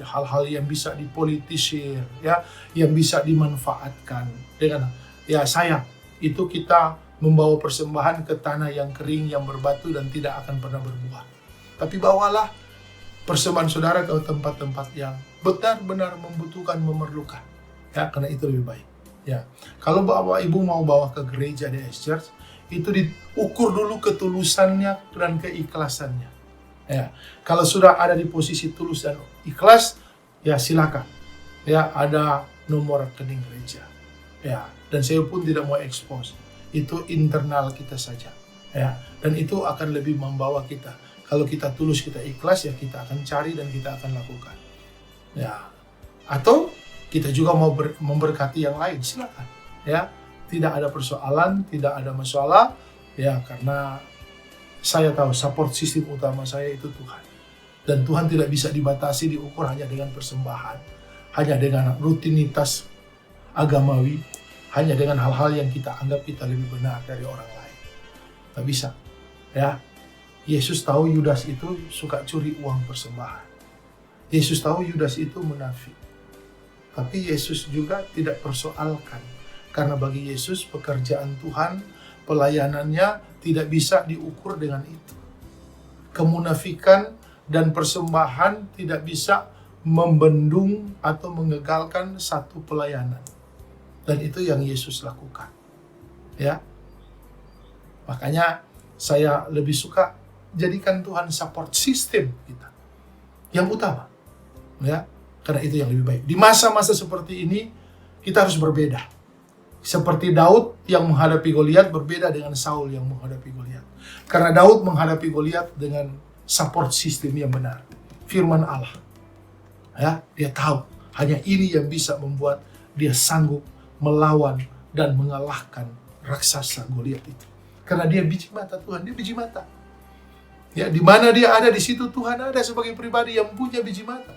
hal-hal yang bisa dipolitisir, ya, yang bisa dimanfaatkan dengan sayang. Itu kita membawa persembahan ke tanah yang kering, yang berbatu dan tidak akan pernah berbuah. Tapi bawalah persembahan saudara ke tempat-tempat yang benar-benar membutuhkan, memerlukan. Ya, karena itu lebih baik. Ya, kalau Bapak Ibu mau bawa ke gereja di Church, itu diukur dulu ketulusannya dan keikhlasannya. Ya, kalau sudah ada di posisi tulus dan ikhlas, ya silakan. Ya, ada nomor rekening gereja. Ya, dan saya pun tidak mau expose. Itu internal kita saja. Ya, dan itu akan lebih membawa kita. Kalau kita tulus, kita ikhlas, ya kita akan cari dan kita akan lakukan. Ya, atau kita juga mau memberkati yang lain, silakan. Ya, tidak ada persoalan, tidak ada masalah. Ya, karena saya tahu support sistem utama saya itu Tuhan. Dan Tuhan tidak bisa dibatasi, diukur hanya dengan persembahan, hanya dengan rutinitas agamawi, hanya dengan hal-hal yang kita anggap kita lebih benar dari orang lain. Tak bisa. Ya, Yesus tahu Yudas itu suka curi uang persembahan. Yesus tahu Yudas itu munafik. Tapi Yesus juga tidak persoalkan. Karena bagi Yesus pekerjaan Tuhan, pelayanannya tidak bisa diukur dengan itu. Kemunafikan dan persembahan tidak bisa membendung atau mengegalkan satu pelayanan. Dan itu yang Yesus lakukan. Ya. Makanya saya lebih suka jadikan Tuhan support system kita yang utama. Ya. Karena itu yang lebih baik. Di masa-masa seperti ini kita harus berbeda. Seperti Daud yang menghadapi Goliat berbeda dengan Saul yang menghadapi Goliat. Karena Daud menghadapi Goliat dengan support system yang benar. Firman Allah. Ya, dia tahu hanya ini yang bisa membuat dia sanggup melawan dan mengalahkan raksasa Goliat itu. Karena dia biji mata Tuhan, dia biji mata. Ya, di mana dia ada, di situ Tuhan ada sebagai pribadi yang punya biji mata.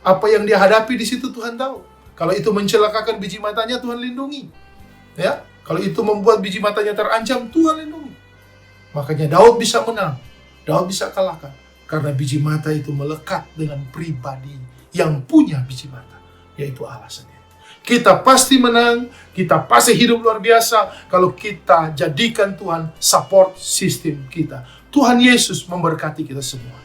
Apa yang dia hadapi di situ Tuhan tahu. Kalau itu mencelakakan biji matanya, Tuhan lindungi. Ya, kalau itu membuat biji matanya terancam, Tuhan lindungi. Makanya Daud bisa menang, Daud bisa kalahkan karena biji mata itu melekat dengan pribadi yang punya biji mata, yaitu Allah sendiri. Kita pasti menang, kita pasti hidup luar biasa kalau kita jadikan Tuhan support system kita. Tuhan Yesus memberkati kita semua.